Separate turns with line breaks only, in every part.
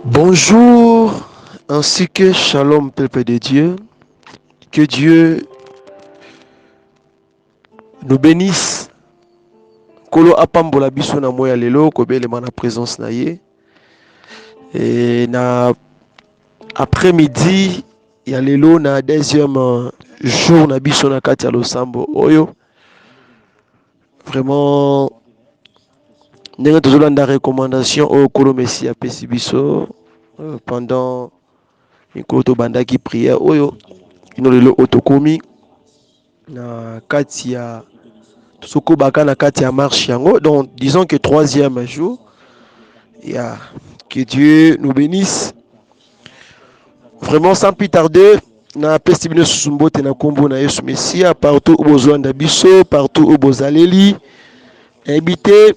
Bonjour, ainsi que shalom, peuple de Dieu. Que Dieu nous bénisse. Kolo apambola biso na moya lelo kobelema na présence na ye. Et na après-midi ya lelo na deuxième jour na biso na kati ya losambo oyo. Vraiment ndenge tozolanda recommandation oyo kolo Messi apesi biso pendant mikolo tobandaki prière oyo ino lelo otokomi na kati ya Sokobaka na kati ya marche yango. Donc disons que troisième jour. Yeah. Que Dieu nous bénisse. Vraiment sans plus tarder, na pesi bino susumbote na kombo na Yesu Messia partout où bozwanda biso, partout où bozaleli. Invité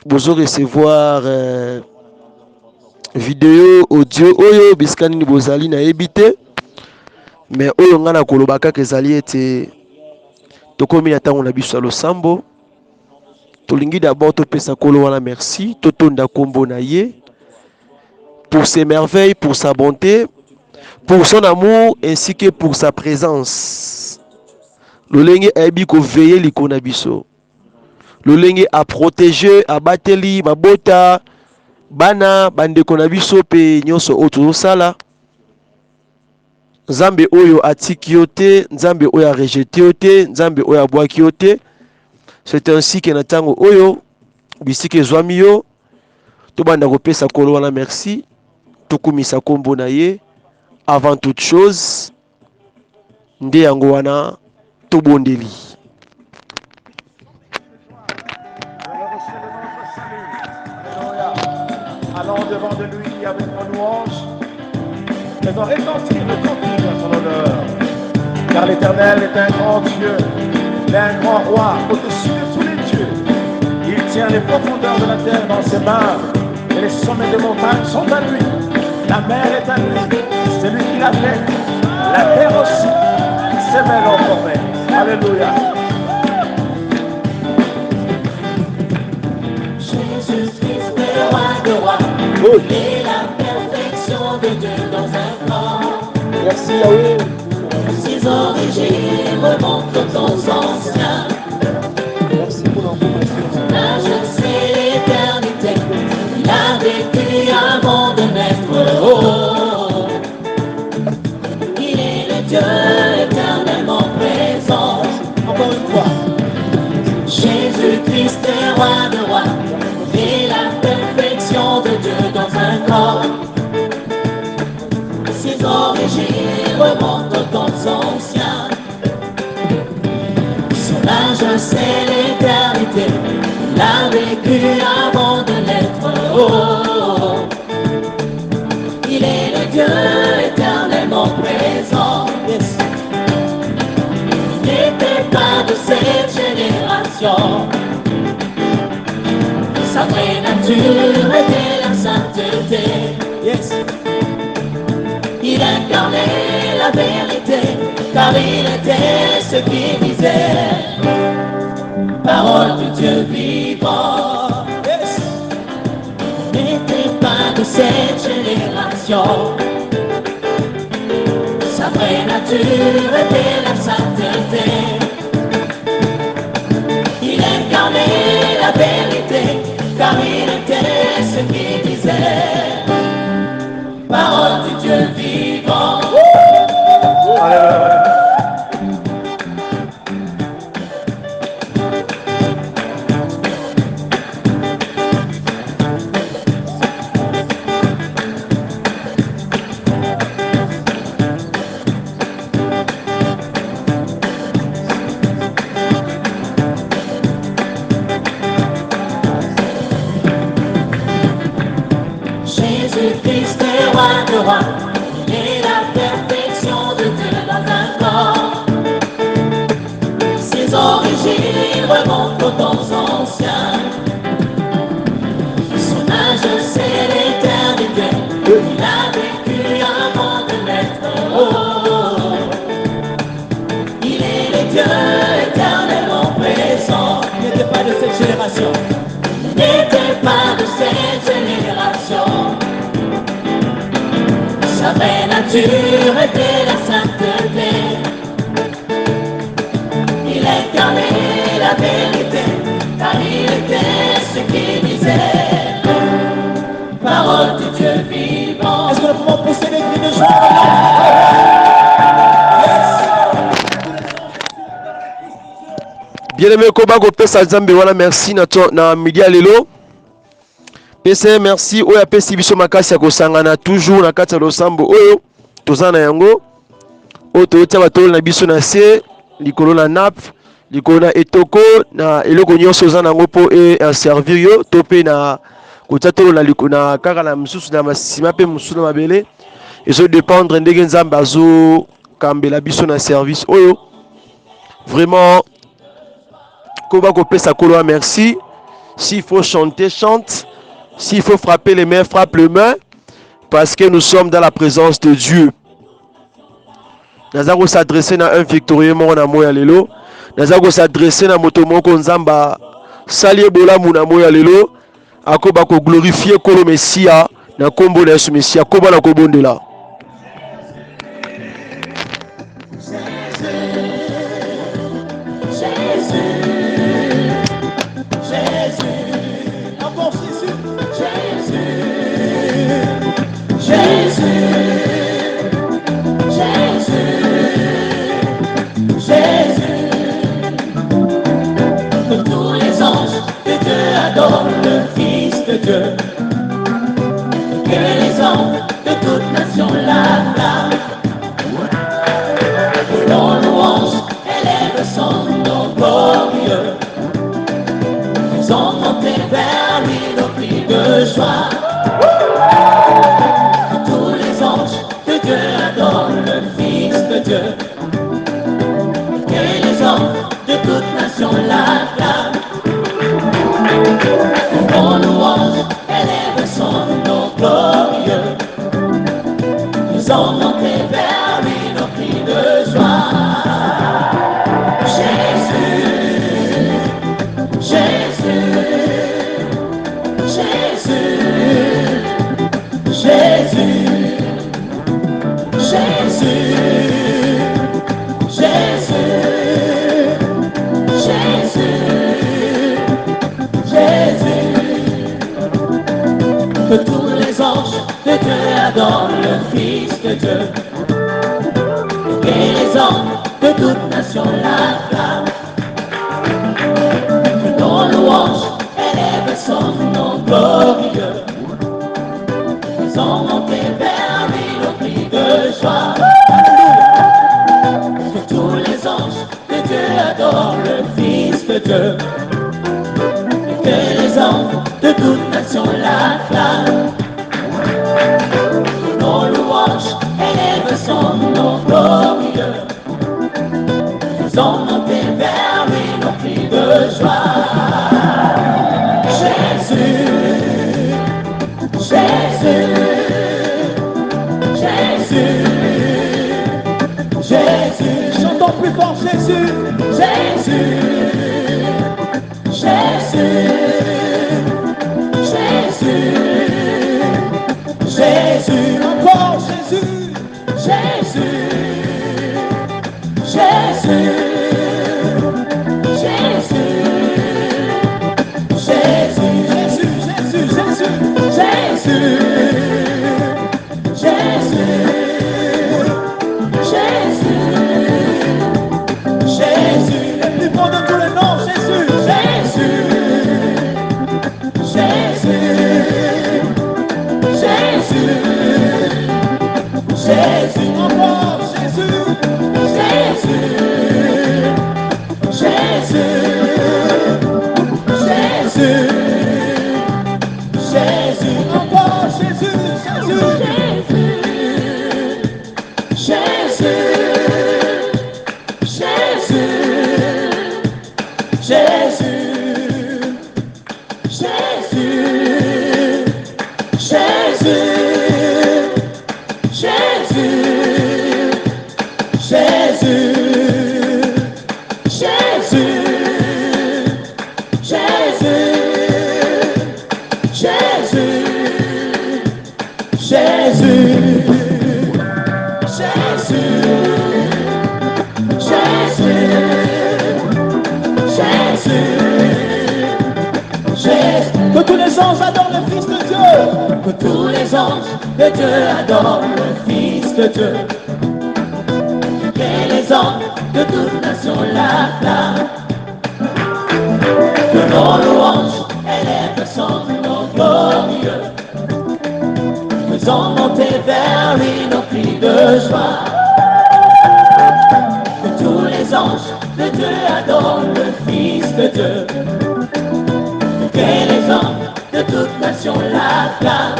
bozo recevoir vidéo, audio oyo biskani ni bozali na ebité. Mais oyo nga na kolobaka kezali ete tokomi na tango na biso ya losambo. Tolingi d'abord topesa kolo wana merci, totonda kombo na ye pour ses merveilles, pour sa bonté, pour son amour ainsi que pour sa présence. Lolenge aibi ko veiller likona biso. Lolenge a protéger, a bateli mabota bana bandeko na biso pe nyonso oto sala. Nzambe oyo atiki yo te, Nzambe oyo a rejeté yo te, Nzambe oyo abwaki yo te. C'est ainsi que na tango oyo bisika ezwami yo tobanda kopesa kolo wana merci, tokumisa kombo na ye avant toute chose nde yango wana tobondeli.
Allons devant de lui avec nos louanges, faisons retentir le cantique à son honneur. Car l'Éternel est un grand Dieu, il est un grand roi au-dessus de tous les dieux. Il tient les profondeurs de la terre dans ses mains, et les sommets des montagnes sont à lui. La mer est à lui, c'est lui qui l'a fait. La terre aussi, il s'éveille en forêt. Alléluia.
Jésus-Christ est roi de rois, et la perfection de Dieu dans un corps.
Merci Yahweh.
Ses origines remontent aux temps anciens.
Merci pour l'information.
L'âge c'est l'éternité, il a vécu avant de naître. Oh, il est le Dieu éternellement présent.
Encore une fois.
Jésus-Christ est roi de rois, et la perfection de Dieu dans un corps. Ses origines remontent aux temps anciens. Son âge c'est l'éternité, il a vécu avant de naître. Oh, il est le Dieu éternellement présent. Yes. Il n'était pas de cette génération. Sa vraie nature était la sainteté. Yes. Il incarnait la vérité, car il était ce qui disait parole du Dieu vivant. Yes. Il n'était pas de cette génération. Sa vraie nature était la sainteté. Il incarnait la vérité, car il était ce qui disait parole du Dieu vivant.
Alléluia.
Jésus-Christ est roi de rois, il est la perfection de Dieu dans un corps. Ses origines remontent aux temps anciens. Son âge c'est l'éternité, il a vécu avant de naître. Oh, il est le Dieu éternellement présent. Il n'était pas de cette génération. Il n'était pas de cette génération. nature était la sainteté. Il incarnait la vérité, car il était ce qu'il disait. Parole de Dieu vivant.
Est-ce que nous pouvons pousser des cris de joie?
Bien-aimé Koba Kopesa Nzambe wana merci na midi ya lelo. Pese merci oyo apesi biso makasi ya kosangana toujours na kati ya losambo oyo toza na yango oyo toyotia batolo na biso na se likolo na nape likolo na etoko na eloko nyonso oza nango mpo servir yo to mpe na kotia tolo na kaka na mosusu na masima mpe mosusu na mabele ezodépendre ndenge Nzambe azokambela biso na service oyo. Vraiment Koba Kopesa Koloa merci. S'il faut chanter, chante. S'il faut frapper les mains, frappe les mains. Parce que nous sommes dans la présence de Dieu. Nazako s'adresser à un victorieux mon amour lelo. Nazako s'adresser à motomoko nzamba salie bola mon amour lelo. Akoba ko glorifier Kolo Messia na kombo na Yesu Messia koba na kobondela.
Dieu, que les hommes de toute nation l'acclament. Que l'on louange élève son nom glorieux. Ils ont monté vers lui nos cris de joie. Que tous les anges de Dieu adorent le Fils de Dieu. Que les hommes de toute nation l'acclament. Mon louange élève son nom glorieux. Nous ont monté vers lui nos cris de joie. Jésus, Jésus, Jésus, Jésus, Jésus, que tous les anges de Dieu adorent le Fils de Dieu. Et les hommes de toute nation l'acclament. Que ton louange élève son nom glorieux. Ils ont monté vers lui nos cris de joie. Que tous les anges de Dieu adorent le Fils de Dieu. Et que les hommes de toute nation l'acclament. Nos louanges élèvent son nom glorieux. Nous ont monté vers lui nos cris de joie. Jésus, Jésus, Jésus, Jésus.
Chantons plus fort Jésus.
Jésus, Jésus. Jésus,
encore Jésus,
Jésus, Jésus, Jésus, Jésus.
Que tous les anges adorent le Fils de Dieu.
Que tous les anges de Dieu adorent le Fils de Dieu. Que les hommes de toute nation l'acclament. Que nos louanges élèvent son nom glorieux. Faisons monter vers lui nos cris de joie. Que tous les anges de Dieu adorent le Fils de Dieu. Que les hommes de toute nation l'acclament.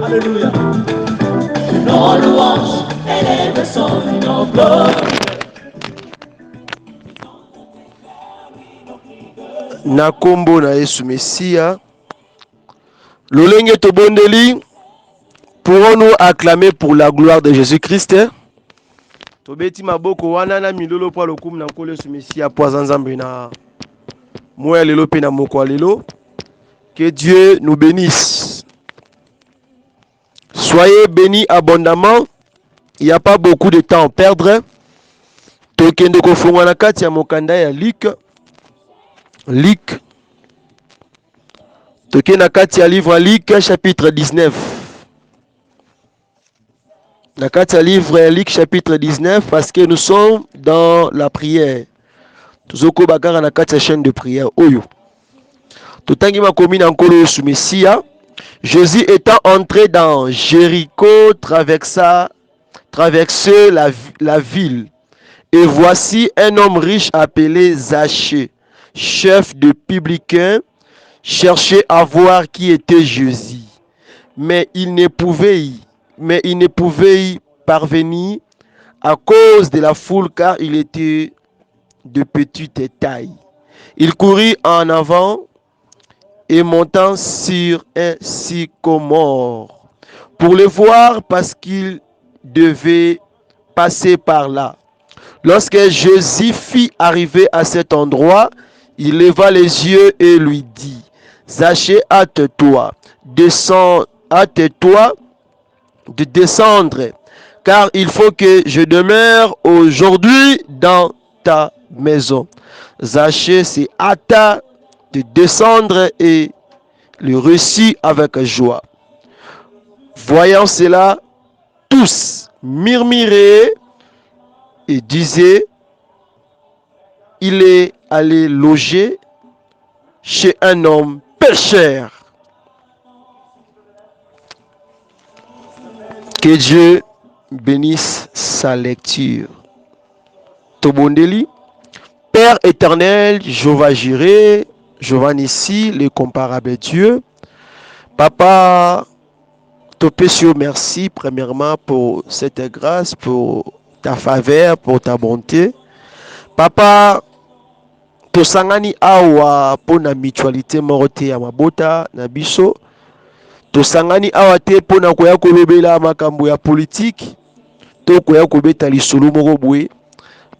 Alléluia.
Que nos louanges élèvent son nom glorieux.
Na kombo na Yesu Messia, lolenge tobondeli, pourrons-nous acclamer pour la gloire de Jésus-Christ? Tobeti maboko wana na milolo po lokumu na nkolo Yesu Messia po azanzambe na moya lelo pe na moko lelo. Que Dieu nous bénisse. Soyez bénis abondamment. Il n'y a pas beaucoup de temps à perdre. Tokende kofunga na kati ya mokanda ya Luc. Tokende na kati ya livre Luc chapitre 19. Na kati ya livre Luc chapitre 19 parce que nous sommes dans la prière. Tozoko bakara na kati ya chaîne de prière oyo. Totangi makomi na nkolo Yesu Messia. Jésus étant entré dans Jéricho traversa la ville. Et voici un homme riche appelé Zachée, chef de publicains, cherchait à voir qui était Jésus. Mais il ne pouvait y parvenir à cause de la foule, car il était de petite taille. Il courut en avant et montant sur un sycomore pour le voir parce qu'il devait passer par là. Lorsque Jésus fit arriver à cet endroit, il leva les yeux et lui dit: Zachée, hâte-toi de descendre, car il faut que je demeure aujourd'hui dans ta maison. Zachée se hâta de descendre et le reçut avec joie. Voyant cela, tous murmuraient et disaient: il est allé loger chez un homme pécheur. Que Dieu bénisse sa lecture. Tobondeli, Père éternel, Jéhovah Jireh, Jéhovah Nissi, le comparable Dieu. Papa, Topesio, merci premièrement pour cette grâce, pour ta faveur, pour ta bonté. Papa, tosangani awa pona mutualité morote ya mabota na biso. Tosangani awa te pona koya kolobela makambo ya politique. To koya kobeta lisolo moko boye.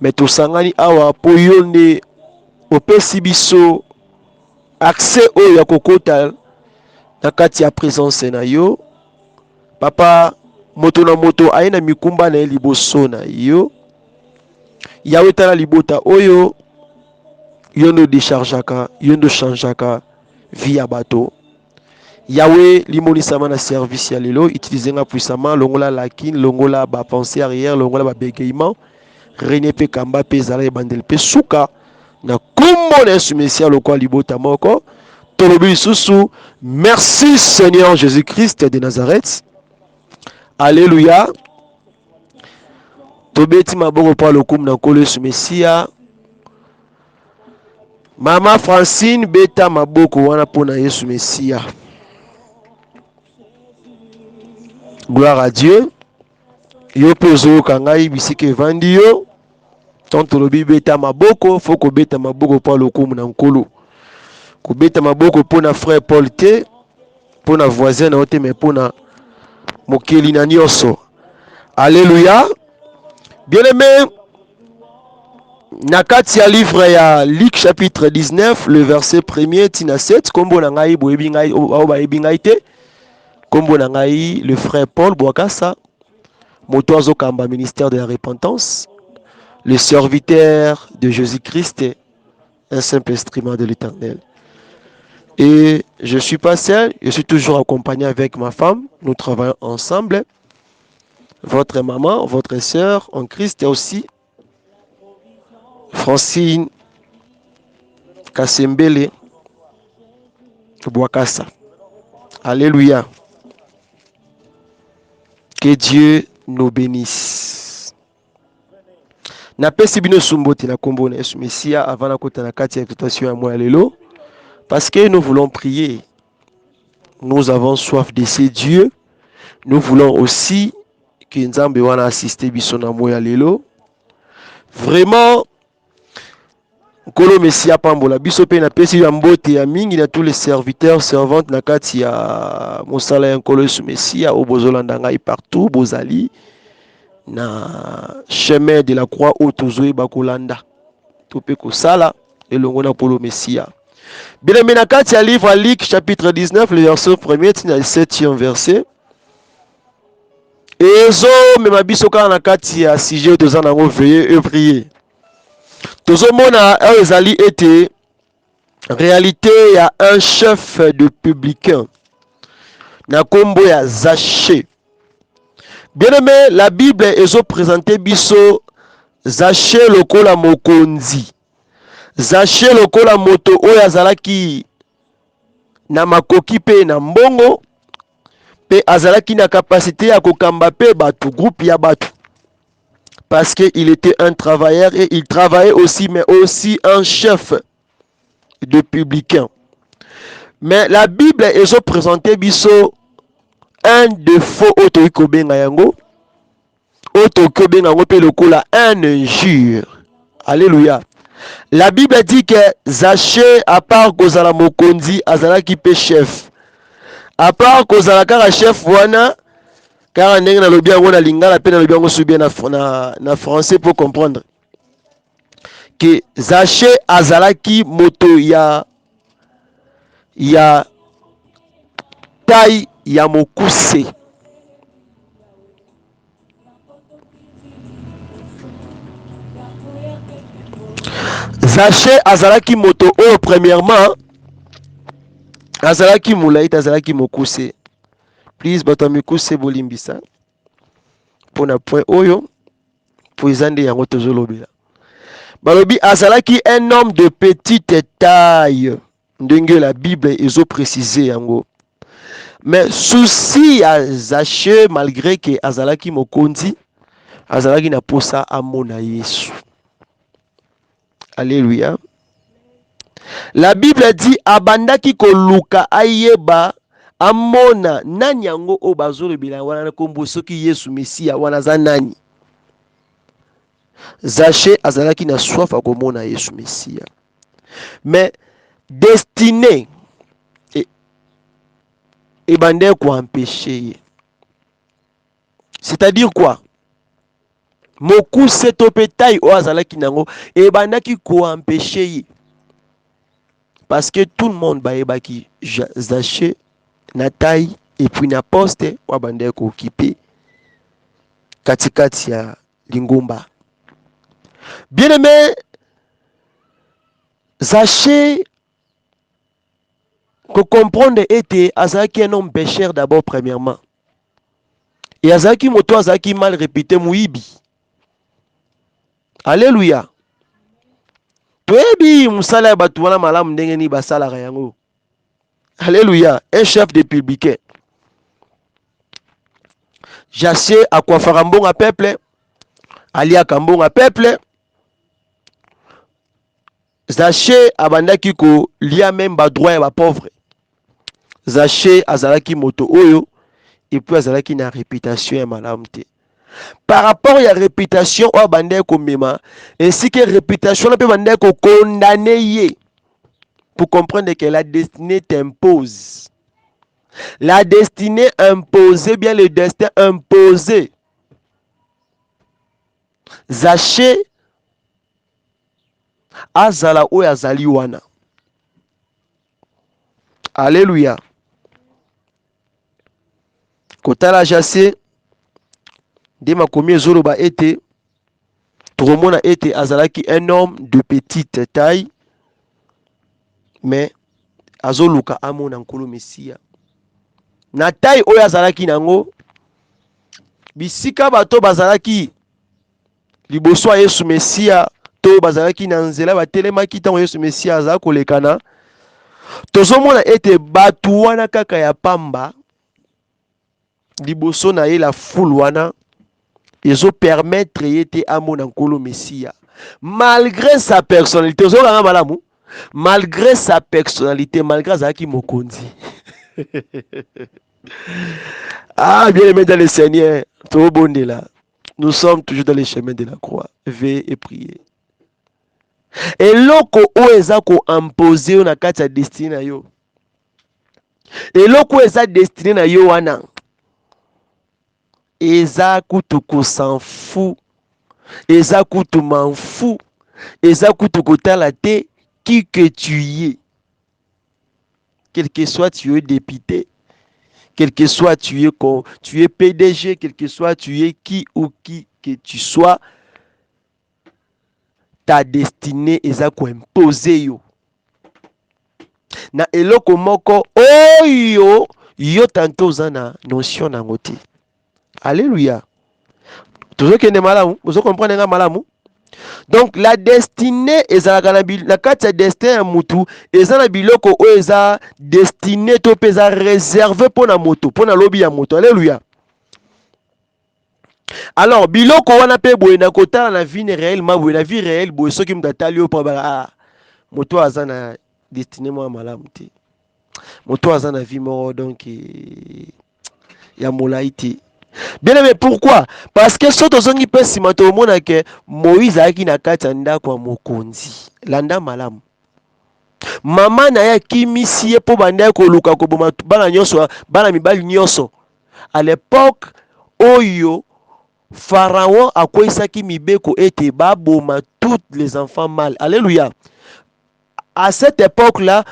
Mais tosangani awa po yonde opesi biso accès oyo ya kokota na kati ya présence na yo. Papa, moto na moto aina mikumba na liboso na yo. Yawe tala libota oyo yondo déchargeaka, yondo changeaka via bateau. Yahweh limonisama na service ya lelo, utiliser puissamment longola lakin, longola ba pensée arrière, longola ba bégaiement, René pe kamba pe zala bandel pe suka na kombo na Yesu Messia lokwa libota moko. Tolobi susu, merci Seigneur Jésus-Christ de Nazareth. Alléluia. Tobeti maboko pa lokum na kolo Yesu Messia. Mama Francine beta maboko wana pona Yesu Messia. Gloire à Dieu. Yo pozo kangai bisike vandi yo. Tanto lobi beta maboko, foko beta maboko pa lokum na nkolo. Ko beta maboko pona frère Paul te, pona voisin na ote mais pona mokeli na nyoso. Alléluia. Bien-aimé, na kati ya livre ya Luc chapitre 19, le verset 1er tina 7, kombo na ngai boyebi ngai o ba yebi ngai te. Kombo na ngai le frère Paul Boakasa, moto azokamba ministère de la repentance, le serviteur de Jésus-Christ, un simple instrument de l'Éternel. Et je ne suis pas seul, je suis toujours accompagné avec ma femme. Nous travaillons ensemble. Votre maman, votre sœur en Christ aussi, Francine Kasembele Bouakassa. Alléluia. Que Dieu nous bénisse. Napesi bino sumboti na kombo na Yesu Messia avant la kota na kati ya exhortation ya moi lelo, parce que nous voulons prier. Nous avons soif de ces dieux. Nous voulons aussi que Nzambe wana assister biso na moi lelo. Vraiment Nkolo Messia pambola biso pe na pesi ya mbote ya mingi na tous les serviteurs servantes na kati ya mosala ya Nkolo Yesu Messia o bozolanda ngai partout bozali na chemin de la croix au tozoe bakolanda tope kosala elongo na Nkolo Messia. Bien na kati ya livre à Luc chapitre 19 le verset 1er tina 7e verset. Ezo mema biso kaka na kati ya sujet toza nango veiller et prier. Tozomona ezali ete réalité il y a un chef de publicain na kombo ya Zaché. Bien aimé, la Bible ezo présenter biso Zaché lokola mokonzi. Zaché lokola moto oyo azalaki na makoki pe na mbongo pe azalaki na capacité ya kokamba pe batu groupe ya batu. Parce qu'il était un travailleur et il travaillait aussi, mais aussi un chef de publicain. Mais la Bible est présentée biso un défaut autoikobenga yango, autoikobenga yango pe lokola un injure. Alléluia. La Bible dit que Zaché, à part kozala mokonzi, azalaki pe chef. À part kozala kaka chef wana, car ndenge na lobi yango na lingala pe na lobi yango subia na français pour comprendre que Zaché azalaki moto ya taille ya mokuse. Zaché azalaki moto oyo premièrement azalaki mulaita azalaki mokuse. Please bato mikuse bolimbisa pona point oyo po ezande yango tozolobela. Balobi azalaki un homme de petite taille. Ndenge la Bible ezo préciser yango. Mais souci à Zaché malgré que azalaki mokonzi, azalaki na posa amona Yesu. Alléluia. La Bible dit abandaki koluka ayeba amona nani yango o bazolobela wana kombo soki Yesu Messia wana za nani. Zaché azalaki na soif akomona Yesu Messia. Mais destiné et bandé ko empêcher. C'est-à-dire quoi? Mokuse topetai o azalaki nango et bandaki ko empêcher. Parce que tout le monde baebaki Zaché na taille et puis na poste wa bandé ko occupé katikati ya lingomba. Bien-aimé, Zaché que comprendre était azaki un homme pécheur d'abord premièrement. Et azaki moto azaki mal répété muibi. Alléluia. Toyebi musala batu wana malamu ndenge ni basala yango. Alléluia. Un chef de publicain. Zaché akwafaka mbongo peuple. Aliaka mbongo peuple. Zaché abandaki ko lia même ba droit ya ba pauvre. Zaché azalaki moto oyo et puis azalaki na réputation ya malamu te. Par rapport à la réputation o bandai ko mema ainsi que réputation na pe bandai ko condamner pour comprendre que la destinée t'impose. La destinée imposée, bien le destin imposé. Zaché azala oyo azali wana. Alléluia. Kotala Zaché de ma komi ezoloba ete Toromona ete azalaki un homme de petite taille mais azoluka amona nkolo Mesia na taille oyo azalaki nango. Bisika bato bazalaki liboso ya Yesu Mesia to bazalaki na nzela batelemaki ntango Yesu Mesia azala kolekana, tozomona ete bato wana kaka ya pamba liboso na ye la foule wana ezopermettre ye te amona nkolo Mesia malgré sa personnalité. Ozokanga malamu, malgré sa personnalité, malgré azalaki mokonzi. Ah, bien aimé dans le Seigneur, tout bon de là. Nous sommes toujours dans les chemins de la croix. Veillez et priez. Et loko o eza ko imposer na kati ya destiné na yo. Et loko eza destiné na yo wana. Eza kutu ko s'en fout. Eza kutu m'en fou. Eza kutu ko tala te qui que tu y es. Quel que soit tu es député. Quel que soit tu es PDG, quel que soit tu es qui ou qui que tu sois, ta destinée eza ko imposer yo. Na eloko moko oyo yo tanto zana notion na ngoti. Alléluia. Toujours kende malamu, vous comprenez nga malamu? Donc la destinée ezalaka na kati ya destin ya mutu eza na biloko oyo eza destiné to peza réservé pona moto, pona lobi ya moto. Alléluia. Alors biloko wana pe boye na kotala na vie réellement boye na vie réelle boye soki mtatali yo pa ba moto aza na destiné mo malamu te. Moto aza na vie moko donc ya molaiti. Bien aimé, pourquoi? Parce que soto zongi pe simato mona ke Moïse aki na kati ya ndako ya mokonzi. Landa malamu. Mama na ya kimisi ye po banda ko luka ko boma bana nyonso, bana mibali nyonso. À l'époque oyo Pharaon akoisaki mibeko ete baboma tous les enfants mâles. Alléluia. À cette époque-là,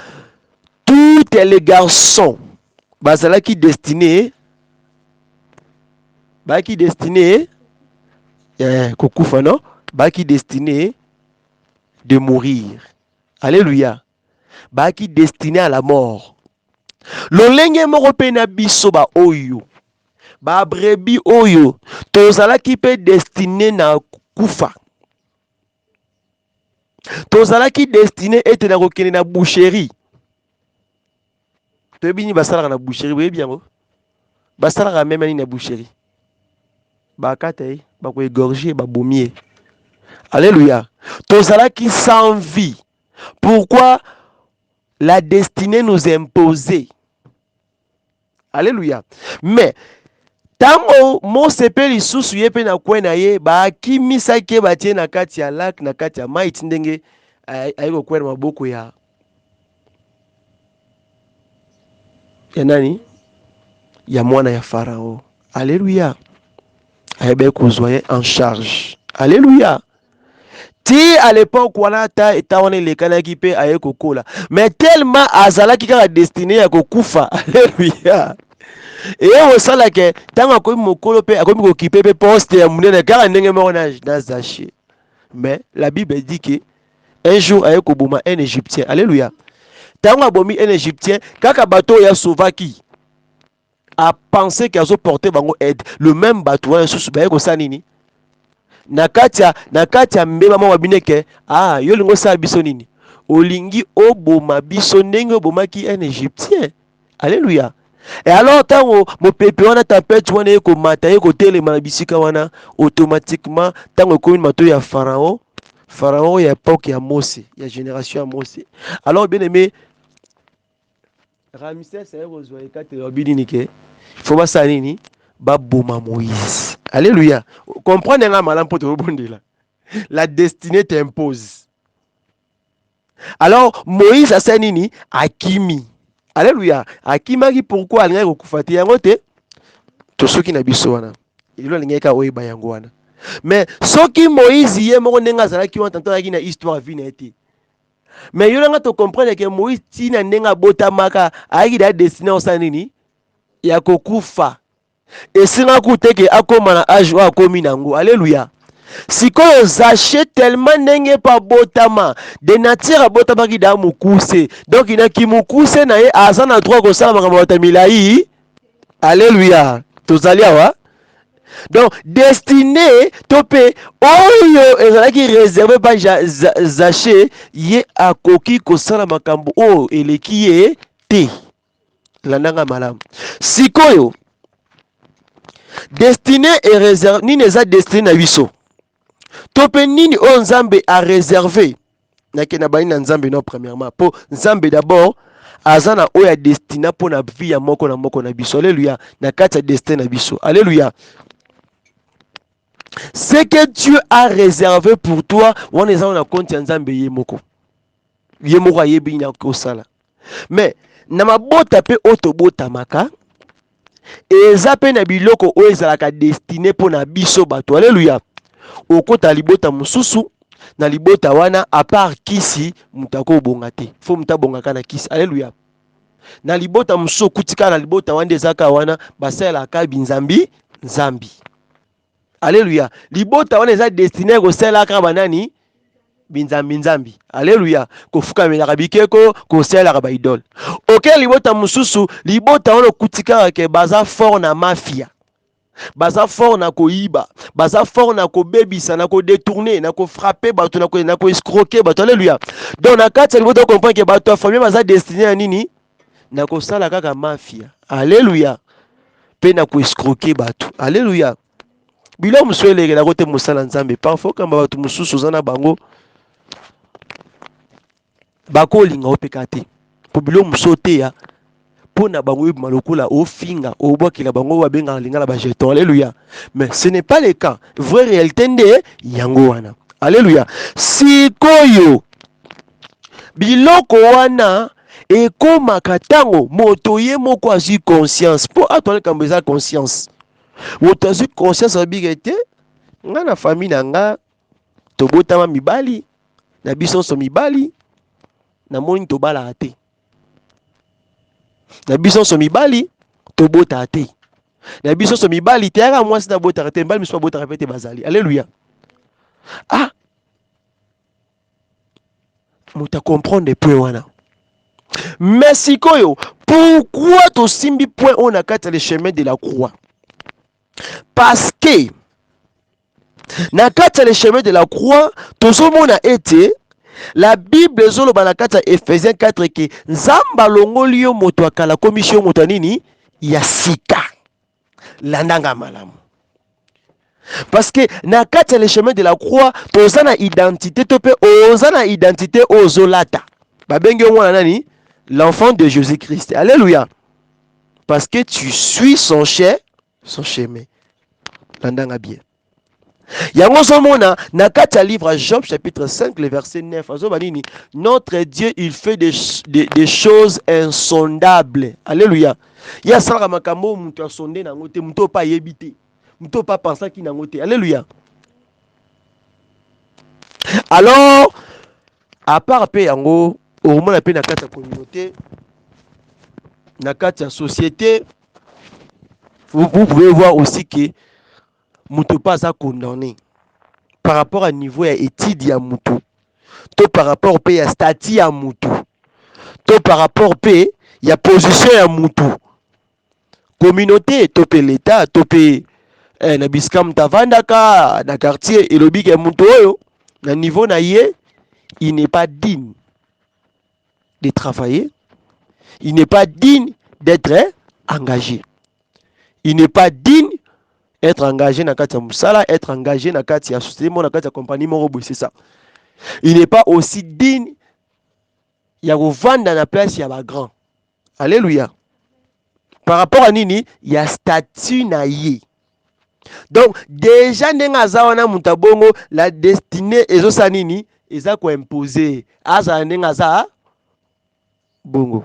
tous les garçons bazalaki destinés baki destiné kokufa non baki destiné de mourir. Alléluia. Baki destiné à la mort. Lolenge moko pe na biso ba oyo ba brebi oyo tozalaki pe destiné na kufa. Tozalaki destiné ete na kokende na boucherie. Tobini basala na boucherie boye bien ngo. Basala même ni na boucherie. Bakate bako égorger babomier. Alléluia. Tozalaki sans vie. Pourquoi? La destinée nous imposait. Alléluia. Mais tango mo sepeli susu yepe na kwena ye ba kimisa ke batie na kati ya lac na kati ya mai ndenge ayiko kwena maboko ya nani? Ya mwana ya Pharaon. Alléluia. Ayebe kozwaye en charge. Alléluia. Ti à l'époque wana ta etawane le kanaki pe aye kokola. Mais tellement azalaki kaka destiné ya kokufa. Alléluia. Et au sala ke tanga ko mokolo pe akomi ko kipe pe poste ya munene kaka ndenge moko na Zaché. Mais la Bible dit que un jour aye ko boma un Égyptien. Alléluia. Tanga abomi un Égyptien kaka bateau ya sauvaki a pensé qu'il a porté bango aide. Le même bateau ya susu ba ko sanini. Na katia mbeba mwa bineke yo lingo sa biso nini olingi oboma biso ndenge obomaki un Égyptien. Alléluia. Et alors tango mo pepe wana tempête wana eko mata eko telema na bisika wana automatiquement tango komi mato ya Pharaon ya époque ya Mose ya génération ya Mose. Alors bien aimé Ramsès a rejoint kate obidinike faut ba sa nini ba boma Moïse. Alléluia. Comprenez nga malam pour te rebondir là. La destinée t'impose. Alors Moïse a nini akimi. Alléluia. Akimaki pourquoi alinga kokufati yango te? To soki na biso wana. Ilo alinga ka oyeba yango wana. Mais soki Moïse ye moko ndenga zalaki wana tantaki na histoire vie na été. Mais yo nga to comprendre que Moïse tina ndenga botamaka aiki da destiné osa nini ya kokufa. Et si nga kuteke akoma na âge wa akomi nango. Alléluia. sikoyo Zaché tellement ndenge pa botama de nature botama ki da mukuse donc ina ki mukuse na ye aza na droit ko sala makambo batamilai. Alléluia. Tozali awa. Donc destiné topé oyo ezalaki réservé par Zaché ye akoki ko sala makambo o eleki ye te. Landanga malamu. Sikoyo destiné et réservé nini eza destiné na biso. Topé nini o Nzambe a réservé. Nakena bani na Nzambe non premièrement. Po Nzambe d'abord azana oya destina pour na vie ya moko na biso. Alléluia. Na kati ya destin na biso. Alléluia. Ce que Dieu a réservé pour toi, on est en compte Nzambe yemoko. Yemoko ayebi na kosala. Mais na mabota pe otobota maka eza pe na biloko oyo ezalaka destiné pour na biso bato. Alléluia. Okota libota mususu na libota wana à part kisi mutako bongate. Faut mutabongaka na kisi. Alléluia. Na libota mususu kutika na libota wande zaka wana basela ka binzambi nzambi. Alléluia. Libota wana eza destiné ko sela ka banani binzambi nzambi. Alléluia. Ko fuka melaka bikeko ko sela ka ba idole. OK libota mususu libota wana kutika ke baza fort na mafia. Baza fort na koiba, baza fort na ko bebisa, na ko détourner, na ko frapper bato, na ko escroquer bato. Alléluia. Donc na kati ya libota comprendre ke bato famille baza destiné à nini? Na ko sala kaka mafia. Alléluia. Pe na ko escroquer bato. Alléluia. Bilo muswele na kote musala nzambe. Parfois kamba bato mususu zana bango bako linga opekate. Po bilo musote ya pona bango malokula ofinga obwakila bango babenga linga la ba jeton. Alléluia. Mais ce n'est pas le cas. Vraie réalité nde yango wana. Alléluia. Sikoyo biloko wana ekomaka ntango moto ye moko azwi conscience. Po atole kambo eza conscience. Moto azwi conscience abika te nga na famille na nga tobotama mibali na biso so mibali na moni tobala te. Na biso so mibali tobota te. Na biso so mibali te aka mwasi na bota te mbali miso bota te bazali. Alléluia. Ah. Muta comprendre point wana. Mais sikoyo, pourquoi to simbi point on a kati le chemin de la croix? Parce que na kati le chemin de la croix, tozomona ete la Bible ezoloba na kati Ephésiens 4 ke nzamba longoli yo moto akala commission moto nini ya sika. Landanga malamu. Parce que na kati le chemin de la croix, tozana identité tope ozana identité ozolata. Babengi ngwana nani? L'enfant de Jésus-Christ. Alléluia. Parce que tu suis son chemin. Landanga bien. Yango somona na kati livre Job chapitre 5 le verset 9 azobanini notre Dieu il fait des choses insondables. Alléluia. Ya sala makambo muto sonde na ngote muto pa yebite. Muto pa pensa ki na ngote. Alléluia. Alors à part pe yango au moins pe na kati communauté na kati société vous pouvez voir aussi que muto pas à condamner par rapport à niveau ya étude ya muto to par rapport pe ya statut ya muto to par rapport pe ya position ya muto communauté to pe l'état to pe na biskam tavandaka na quartier elobi ke muto oyo na niveau na ye il n'est pas digne de travailler, il n'est pas digne d'être engagé, il n'est pas digne être engagé dans la musala, être engagé dans la société, dans la compagnie, c'est ça. Il n'est pas aussi digne, il y a vendre dans la place, il y a grand. Alléluia. Par rapport à Nini, il y a statut naïe. Donc, déjà, la destinée, et Nini, ils ont imposé. Aza Nengaza, bongo.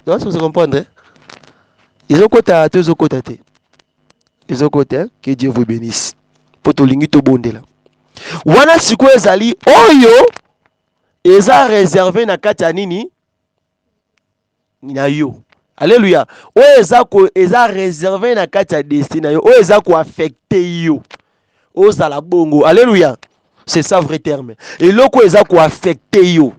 Donc, vous comprenez? Ils ont côté, ils ont côté. Ils ont côté, que Dieu vous bénisse. Pour tout l'ingi to bonde là. Wana siko ezali oyo eza réservé na kati ya nini na yo. Alléluia. Oyo eza réservé na kati ya destin na yo. Oyo eza ko affecté yo. ozala bongo. Alléluia. C'est ça vrai terme. Et loko eza ko affecté yo.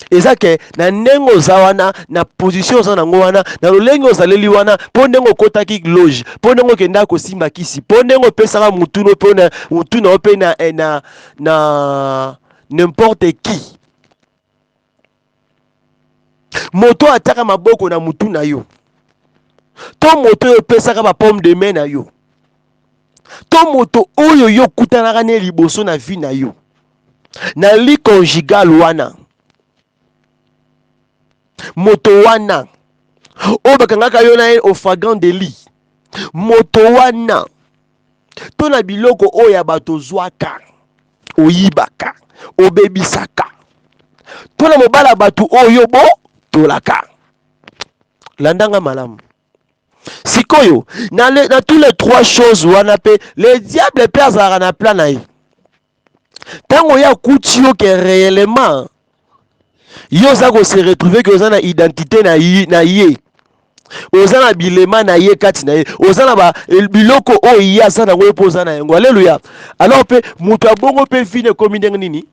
Eza ke na nengo zawana na position za nango wana na lolengo zaleli wana po nengo kotaki loge po nengo kenda ko simba kisi po nengo pesaka mutuno po na mutuno pe na n'importe qui. Moto ataka maboko na mutu na yo. To moto yo pesaka ba pomme de main na yo. To moto oyo yo kutanaka ne liboso na vie na yo. Na li conjugal wana. Moto wana. O bakangaka yo na au flagrant délit. Moto wana. To na biloko oya bato zwaka. Oyibaka. Obebisaka. To na mobala bato oyo bo tolaka. Landanga malamu. Sikoyo, na tous les trois choses wana pe, le diable pe azalaka na plan na ye. Tango ya kuti yo ke réellement yo za ko se retrouver que oza na identité na ye. Oza na bilema na ye kati na ye. Oza na ba biloko o ya za na we poza na yango. Alléluia. Alors pe mutu abongo pe fine komi ndenge nini?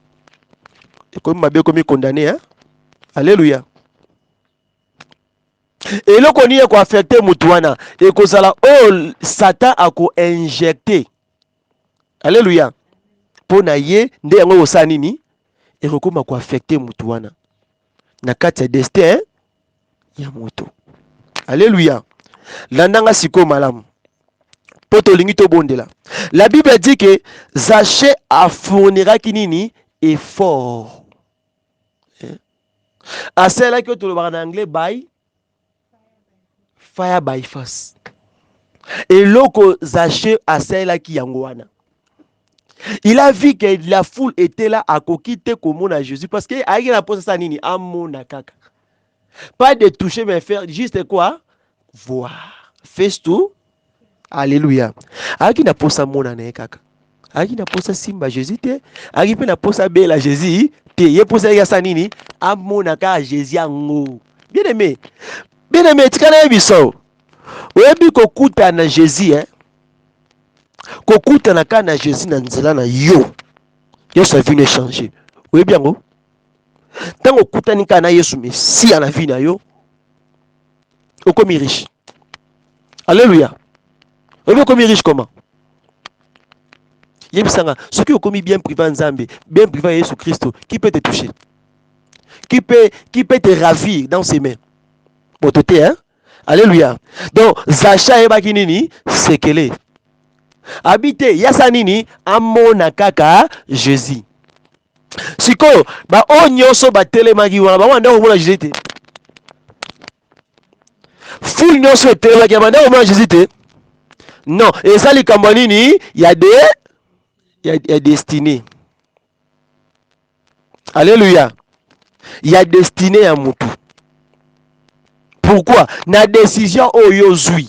Komi mabe komi condamné hein. Alléluia. Et le koni ko affecté mutuana et ko sala Satan a ko injecté. Alléluia. Pona ye nde yango osala nini et ko affecté mutuana. Na kati ya destin ya moto. Alléluia. Landanga siko malamu. Poto lingi to bondela. La Bible dit que Zaché a fournira kinini effort. A cela que tu le en anglais by fire by force. Et loko Zaché a cela qui yangoana. Il a vu que la foule était là à quitter comme à Jésus parce que a il a posé ça nini amona kaka. Pas de toucher mais faire juste quoi? Voir. Fais tout. Alléluia. A qui n'a pas ça mona ne kaka. A qui n'a pas ça simba Jésus te. A qui n'a pas ça belle Jésus te. Il posé ya ça nini amona kaka Jésus ango. Bien aimé. Bien aimé, tu connais biso. Webi kokuta na Jésus hein. Kokuta na kana Jésus na nzela na yo. Yo sa vie ne changer. Webi yango. Tango kuta ni kana Yesu Messia na vie na yo. Okomi riche. Alléluia. Okomi riche comment? Yebisanga, ce qui okomi bien privé Nzambe, bien privé Jésus Christ, qui peut te toucher? Qui peut te ravir dans ses mains? Bototé hein? Alléluia. Donc Zacha ebaki nini sekele. Habité yasa nini amona kaka Jésus. Siko ba onyoso ba telemaki wana ba wanda omona Jésus te. Ful nyoso telemaki ba wanda omona Jésus te. Non, et ça les kambanini, il y a destiné. Alléluia. Il y a destiné à Moutou. Pourquoi? Na décision oyo zui.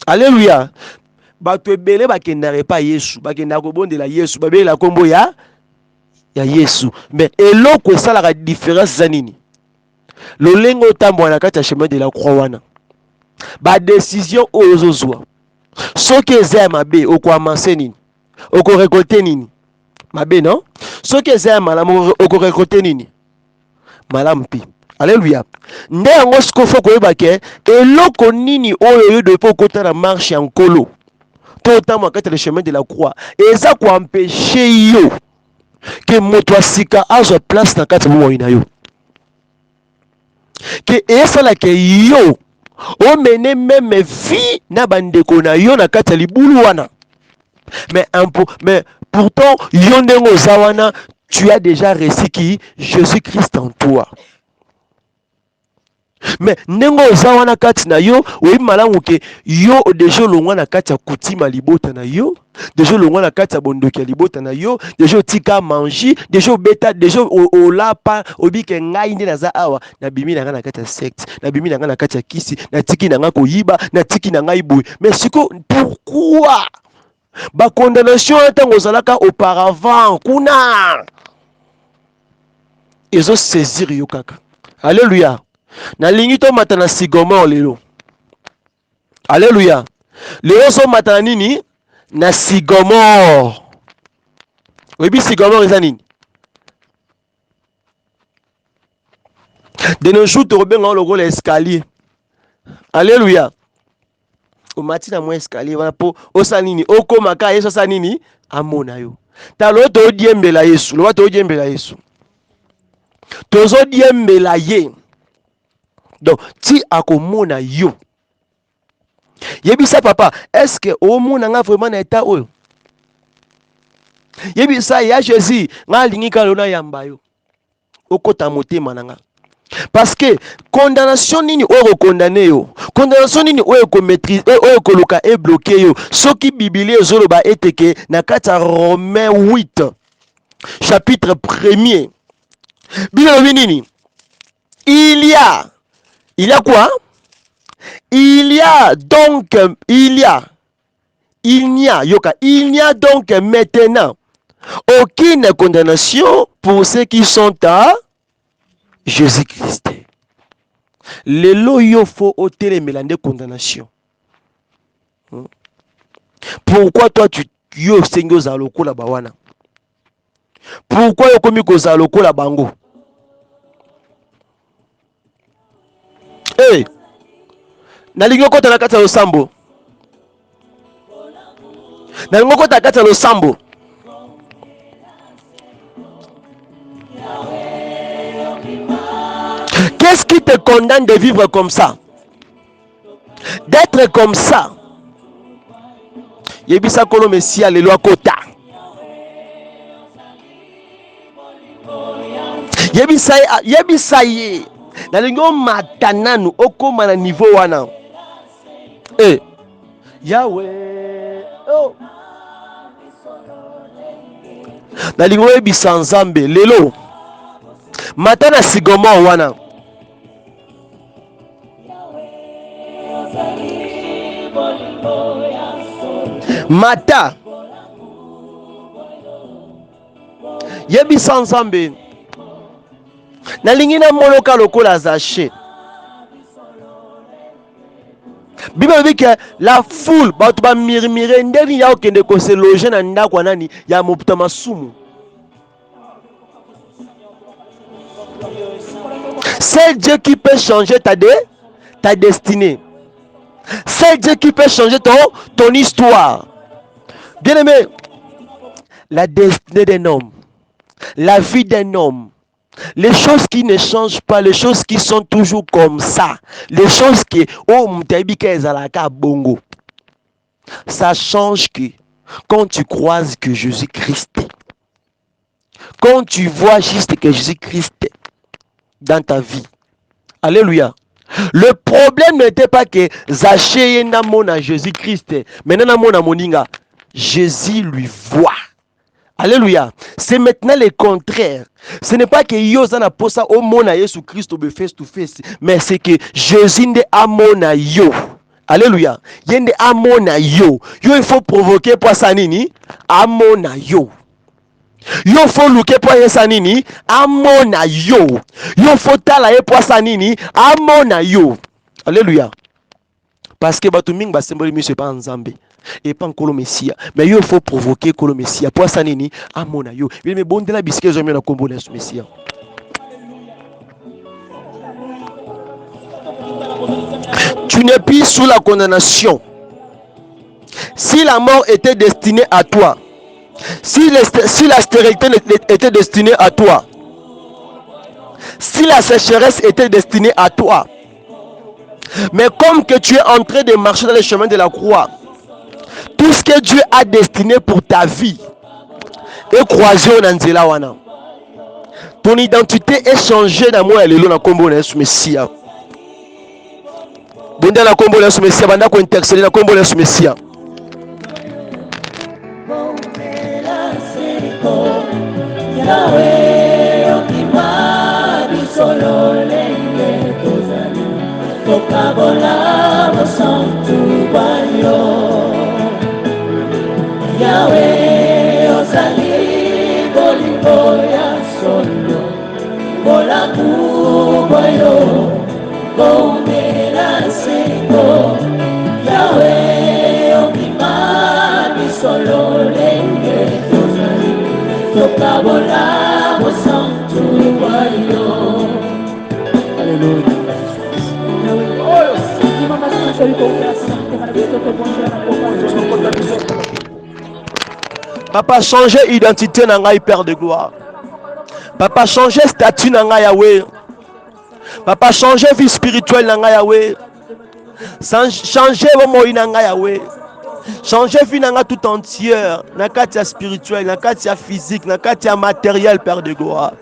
Alléluia. Bato ebele bakendare pa Yesu, bakenda ko bondela Yesu, babele la kombo ya Yesu. Mais eloko ça la différence zanini. Lolengo tambo na kati ya chemin de la croix wana. Ba décision oyo zwa. Soki eza mabe oko amanse nini? Oko récolter nini? Mabe non? Soki eza malamu oko récolter nini? Malamu pi. Alléluia. Nde yango siko fo koyeba ke eloko nini oyo yo de po kota na marche en colo. To tamwa kati le chemin de la croix. Eza ko empêcher yo que moto asika azwa place na kati mo ina yo. Que esa la ke yo o mene même vie na bandeko na yo na kati libulu wana. Mais pourtant yo ndengo zawana tu as déjà reçu qui Jésus-Christ en toi. Mais nengo zawana kati na yo oui malamu ke yo déjà longwa na kati ya kutima libota na yo déjà longwa na kati ya bondoki ya libota na yo déjà tika manger déjà beta déjà o lapa obike ngai ndi naza awa na bimi na kati ya secte na bimi na kati ya kisi na tiki na ngako yiba na tiki na ngai boy mais siko pourquoi ba condamnation ntango zalaka auparavant kuna ezo saisir yo kaka. Alléluia. Na lingi to matana sigoma lelo. Alléluia. lelo ozomata na nini na sycomore. Oyebi sycomore eza nini? De nos jours tokobenga ngo lokola escalier. Alléluia. Omati na mwa escalier wana po osala nini? Okomaka Yesu osala nini? Amona yo. Talo todiembela Yesu. Loba todiembela Yesu. Tozodiembela ye. Donc ti akomona yo. Yebisa papa, est-ce que omona nga vraiment na état oyo? Yebisa ya Jésus, nga lingi kalona yamba yo. Okota motema nanga. Parce que condamnation nini oyo condamné yo, condamnation nini oyo ko maîtrise oyo ko luka e bloqué yo. Soki Biblia ezoloba eteke na kati ya Romains 8 chapitre 1er. Biblia nini? Il y a quoi? Il n'y a donc donc maintenant aucune condamnation pour ceux qui sont à Jésus-Christ. Lelo yo faut ôter les condamnation. Pourquoi toi tu yo sengo za lokola bawana? Pourquoi yo komi ko za lokola bango? Eh, nalingo kota na kata losambo. Nalingo kota kata losambo. Qu'est-ce qui te condamne de vivre comme ça? D'être comme ça? Yebisa kolo Messia le loi kota. Yebisa ye. Nalingo matananu okoma na niveau wana. Eh. Yahweh. Oh. Nalingo yebisa nzambe lelo. Matana sycomore wana. Mata yebisa nzambe nalingi na moloka lokola zaché. Bible dit que la foule bato ba mirmire ndeni ya okende ko se loger na ndako nani ya moputa masumu. C'est Dieu qui peut changer ta destinée. C'est Dieu qui peut changer ton histoire. Bien aimé, la destinée d'un homme, la vie d'un homme, les choses qui ne changent pas, les choses qui sont toujours comme ça, les choses qui bongo, ça change que quand tu croises que Jésus-Christ, quand tu vois juste que Jésus-Christ dans ta vie. Alléluia. Le problème n'était pas que Zaché est à Jésus-Christ. Maintenant, moninga, Jésus lui voit. Alléluia. C'est maintenant le contraire. Ce n'est pas que Yozana posa au mona Jésus Christ au face to face, mais c'est que Jésus n'est à mona yo. Alléluia. Yende à mona yo. Yo il faut provoquer pour ça nini à mona yo. Yo faut luke pour yesa nini amona yo. Yo faut tala ye pour ça nini amona yo. Alléluia. Parce que batu mingi ba symbole miso pas nzambe et pas nkolo messia, mais yo faut provoquer kolo messia pour ça nini amona yo. Mais bondela bisque zo na kombo na messia. Tu n'es plus sous la condamnation. Si la mort était destinée à toi, si la stérilité était destinée à toi, si la sécheresse était destinée à toi, mais comme que tu es en train de marcher dans le chemin de la croix, tout ce que Dieu a destiné pour ta vie est croisé au Nanzela wana. Ton identité est changée dans moi et le na kombo na Yesu Messia. Bonda na kombo na Yesu Messia, banda ko intercéder na kombo na Yesu Messia.
Yahweh, okima bisolo lenge tozali tokabola bosantu bayo. Yahweh, ozali bolingo ya solo bolamu bayo bomela seko. Yahweh,
Papa, changer identité na ngai, Père de gloire. Papa, changer statut na ngai, Yahweh. Papa, changer vie spirituelle na ngai, Yahweh. Changer mon na ngai, Yahweh. Changer vie na ngai tout entière. Na katia spirituelle, na katia physique, na katia matériel, Père de gloire.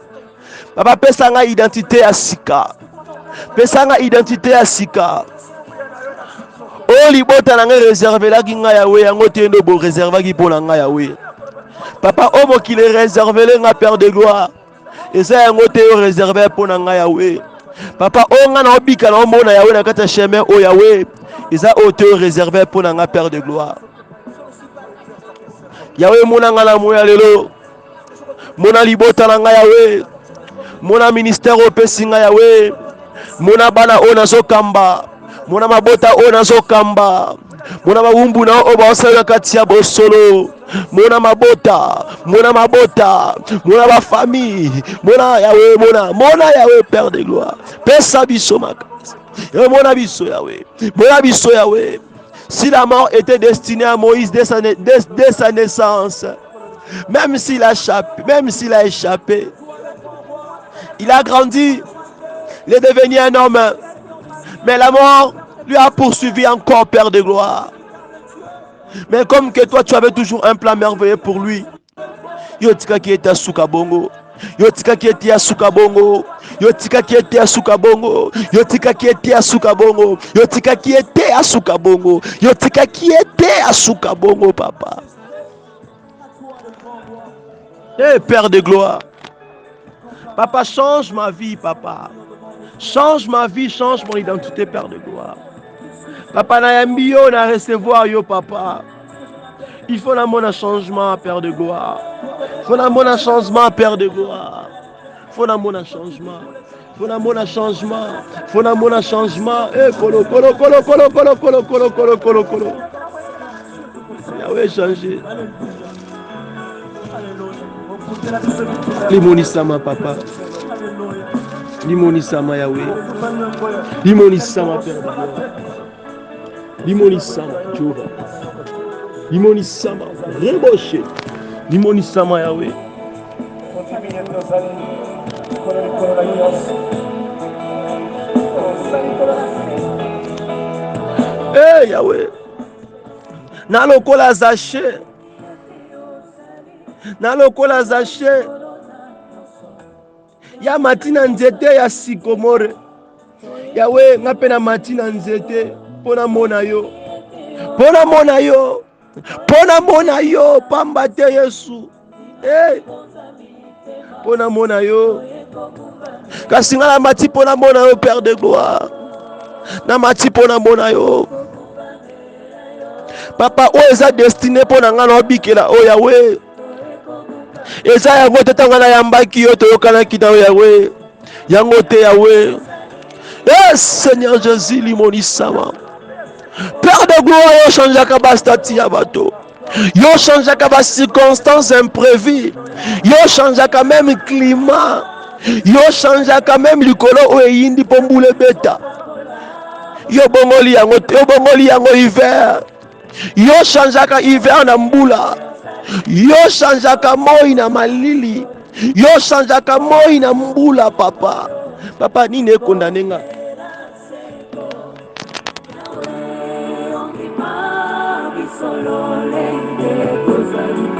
Papa, pesa ngai identité à Sika. Pesa ngai identité à Sika. Oh, libota na ngai réservé la ki ngai, Yahweh. Yango te ndo bo réservé ki po na ngai, Yahweh. Papa, oh, qu'il est réservé le Père de gloire. Et ça, yango te réservé pour na ngai, Yahweh. Papa, oh, nga na obika na omona Yahweh na kata chemin, oh Yahweh. Et ça, oh, te réservé pour na ngai, Père de gloire. Yahweh, mona nga na moya lelo. Mona libota na ngai, Yahweh. Mona ministère au pesinga, Yahweh. Mona bana o nazo kamba. Mona mabota o nazo kamba. Mona mawumbu na o ba osala kati ya bosolo. Mona mabota, mona ba famille, mona Yahweh, mona Yahweh, Père de gloire. Pesa biso makasi. Mona biso Yahweh. Mona biso Yahweh. Si la mort était destinée à Moïse dès sa naissance, même s'il a échappé, il a grandi, il est devenu un homme, mais la mort lui a poursuivi encore, Père de gloire. Mais comme que toi tu avais toujours un plan merveilleux pour lui. Yotika qui était à Soukabongo. Yotika qui était à Soukabongo. Yotika qui était à Soukabongo. Yotika qui était à Soukabongo. Yotika qui était à Soukabongo. Yotika qui était à Soukabongo, papa. Eh, Père de gloire. Papa, change ma vie, papa. Change ma vie, change mon identité, Père de gloire. Papa, na yambi yo na recevoir yo, papa. Il faut la mon changement, Père de gloire. Il faut la mon changement, Père de gloire. Il faut la mon changement. Il faut la mon changement. Il faut la mon changement. Eh, kolo. Yahweh, changé. Limonisama, papa. Limonisama, Yahweh. Limonisama, Père de gloire. Limonisama, Jéhovah. Limonisama, Reboché. Limonisama, Yahweh. Eh, Yahweh. Nalokola zaché. Nalokola zaché. Ya matina nzete ya sikomore. Yahweh, ngapena matina nzete. Pona mona yo. Pona mona yo. Pona mona yo. Pamba te Yesu. Eh. Pona mona yo. Kasi nga na mati pona mona yo, Père de gloire. Na mati pona mona yo. Papa, o eza destiné pona nga na obikela o Yahweh. Eza yango te tanga na yambaki yo toyokanaki na Yahweh. Yango te Yahweh. Eh, Seigneur Jésus, limonisama. Père de gloire, yo changeaka ba statut ya bato. Yo changeaka ba circonstances imprévues. Yo changeaka même climat. Yo changeaka même likolo o eyindi pombule beta. Yo bongoli yango hiver. Yo changeaka hiver na mbula. Yo changeaka moi na malili. Yo changeaka moi na mbula, papa. Papa, nini ekondane nga?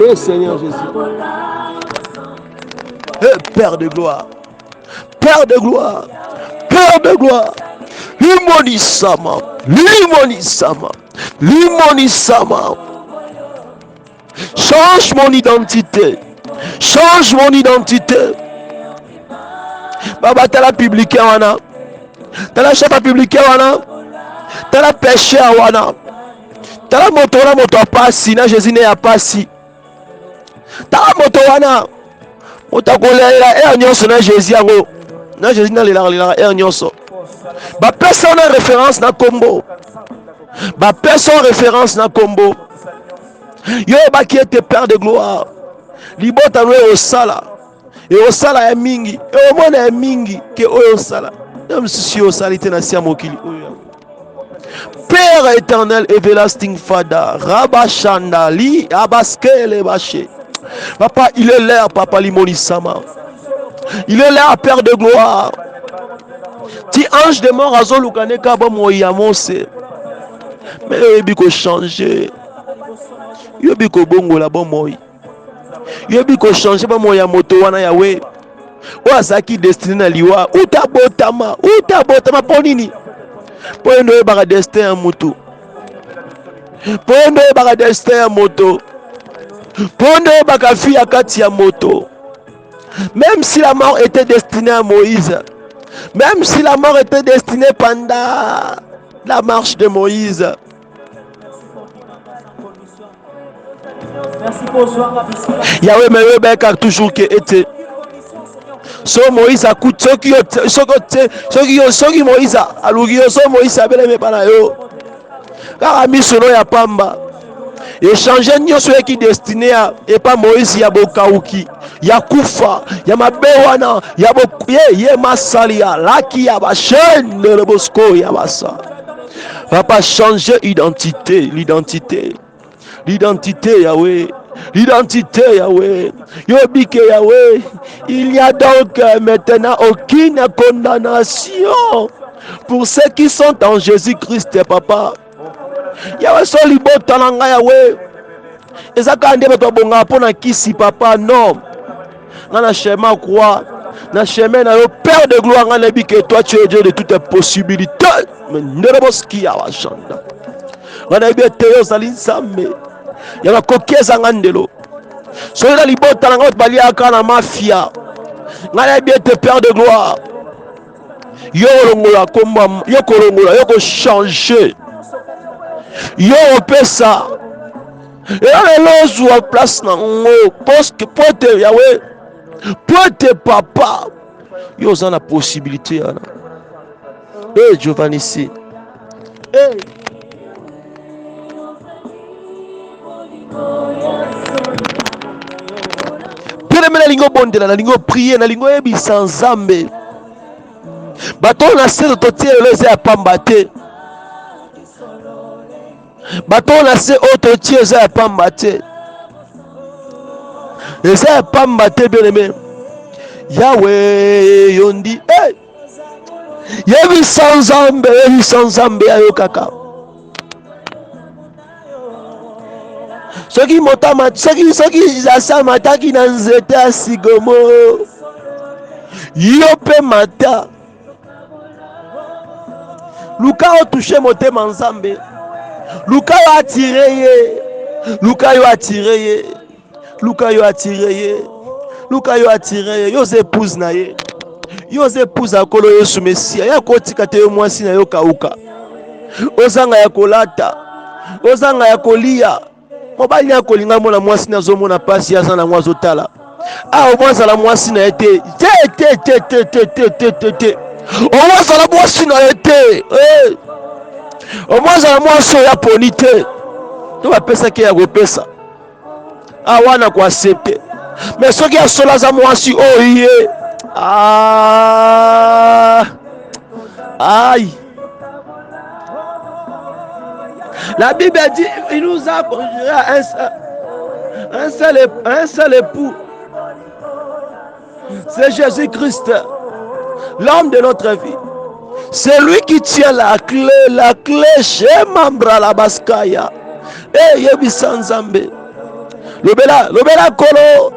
Oh Seigneur Jésus. Eh, Père de gloire. Père de gloire. Père de gloire. Limonisama. Limonisama. Limonisama. Change mon identité. Change mon identité. Baba, t'as la publique wana. T'as la chef publique wana. T'as la péché wana. T'as la moto pasi. Na Jésus n'est pas si. T'as la moto wana. Moto kolela nyonso na Jésus yango. Na Jésus na lela nyonso. Ba personne en référence na combo. Ba personne référence na combo. Yo ba qui était Père de gloire. Libota no au sala. Et au sala ya mingi. Et au monde ya mingi que au sala. Même si au salité na sia mokili. Père éternel, everlasting Father, Rabashanda, Li, Abaskele, Baché. Papa, il est l'air, Papa Limonisama. Il est l'air, Père de gloire. Ti ange de mort, Azo Lukane Kabo Moyamose. Mais il y a changer. Il y a bongo la bon moi. Il y a changer bon moya moto wana yawe. O azaki destiné na liwa. Utabotama ponini. Poendo e baka destin ya moto. Poendo e baka destin ya moto. Poendo e baka fi ya kati ya moto. Même si la mort était destinée à Moïse. Même si la mort était destinée pendant la marche de Moïse. Yahweh me rebeka toujours que était. So Moïse a coûté soki Moïse a l'ougio so Moïse a belé me pana yo. Car ami sono ya pamba. Et changer nyonso qui destiné à et pas Moïse ya bokauki. Ya kufa, ya mabewana, ya ye masalia, laki ya ba chaîne le bosco ya basa. Va pas changer l'identité Yahweh. L'identité Yahweh. Yobike Yahweh. Il n'y a donc maintenant aucune condamnation pour ceux qui sont en Jésus-Christ, Papa. Yahweh solibo talanga Yahweh. Ezaka ndebe to bonga pona kisi Papa non. Dans chemin quoi? Dans chemin na yo Père de gloire ngana bi que toi tu es Dieu de toutes possibilités. Mais nereboski ya washanda. Ngana bi teo salin sambe. Ya bakokeza ngandelo. Soyo na libota na ngot bali aka na mafia. Ngana bi te Père de gloire. Yo longola komba, yo kolongola, yo ko changer. Yo opesa. Et là les autres place na ngo parce que pote Yahweh. Pote papa. Yo za na possibilité là. Eh Giovanni ici. Eh Père na lingo bondela na lingo prier na lingo ebi sans zambe. Bato na se to tie le za pamba te. Bato na se auto tie za pamba te. Eza pamba te bien aimé. Yahweh yondi eh yebi sans zambe ayo kaka. Soki motama soki asa mataki na nzete asigomo. Yo pe mata. Luka o touché motema nzambe. Luka yo attiré ye. Luka yo attiré ye. Yo épouse na ye. Yo épouse akolo Yesu Mesia. Ya kotika te yo mwasi na yo kauka. Ozanga ya kolata. Ozanga ya kolia. Mobali ya kolinga mona mwasi na zo mona pasi ya sana mwazo tala. Ah omwanza la mwasi na ete. Te. Omwanza la mwasi na ete. Omwanza la mwasi ya ponite. To ba pesa ke ya go pesa. Ah wana kwa accepter. Mais soki ya sola za mwasi oye. Aïe. La Bible dit il nous a conjuré un seul époux. C'est Jésus-Christ, l'homme de notre vie. C'est lui qui tient la clé chez Mambra la Baskaya. Et Yebisa Nzambe. Lobela kolo.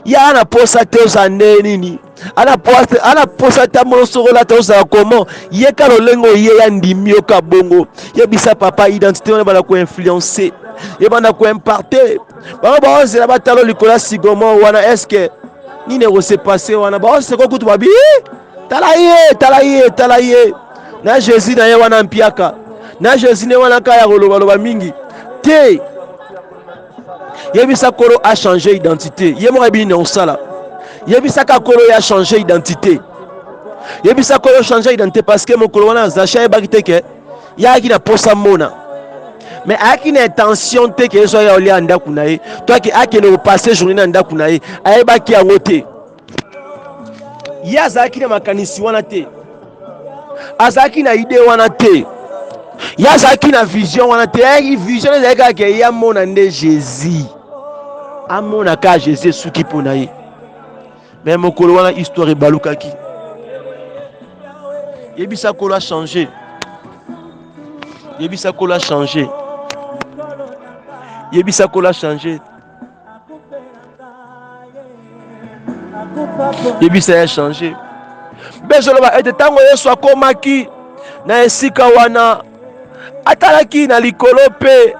Ya na posa te osande nini. Ana posa ta monsoro la te osala comment. Ye ka lolengo ye ya ndimi oka bongo. Yebisa papa identité on ba ko influencer. Ye bana ko imparter. Ba onzela batalo likola sigomo wana est-ce que nini ko se passer wana ba onse ko kutu babi. Tala ye. Na Jésus na ye wana mpiaka. Na Jésus ne wana ka ya loba mingi. Te Yebisa Kolo a changé d'identité. Yemorebi ne osala. Yebisa Kolo a changé d'identité. Yebisa Kolo a changé d'identité parce que mon colonel Zacha Bagite ke ya ki na posa mona. Mais a ki na intention te ke so ya oli anda kunaye. Toi ki a ki ne passer journée na anda kunaye. Ayeba ki angote. Ya za ki na makanisi wana te. azalaki na idée wana te, ye azalaki na vision wana te. Vision ezalaki kaka ye amona nde Jésus, amona kaka Jésus suki mpo na ye. Mais mokolo wana histoire ebalukaki. Yebisa kolo a changé, yebisa kolo a changé, yebisa kolo a changé, yebisa ya changé. Bezoloba ete ntango Yesu akomaki na esika wana, atalaki na likolo mpe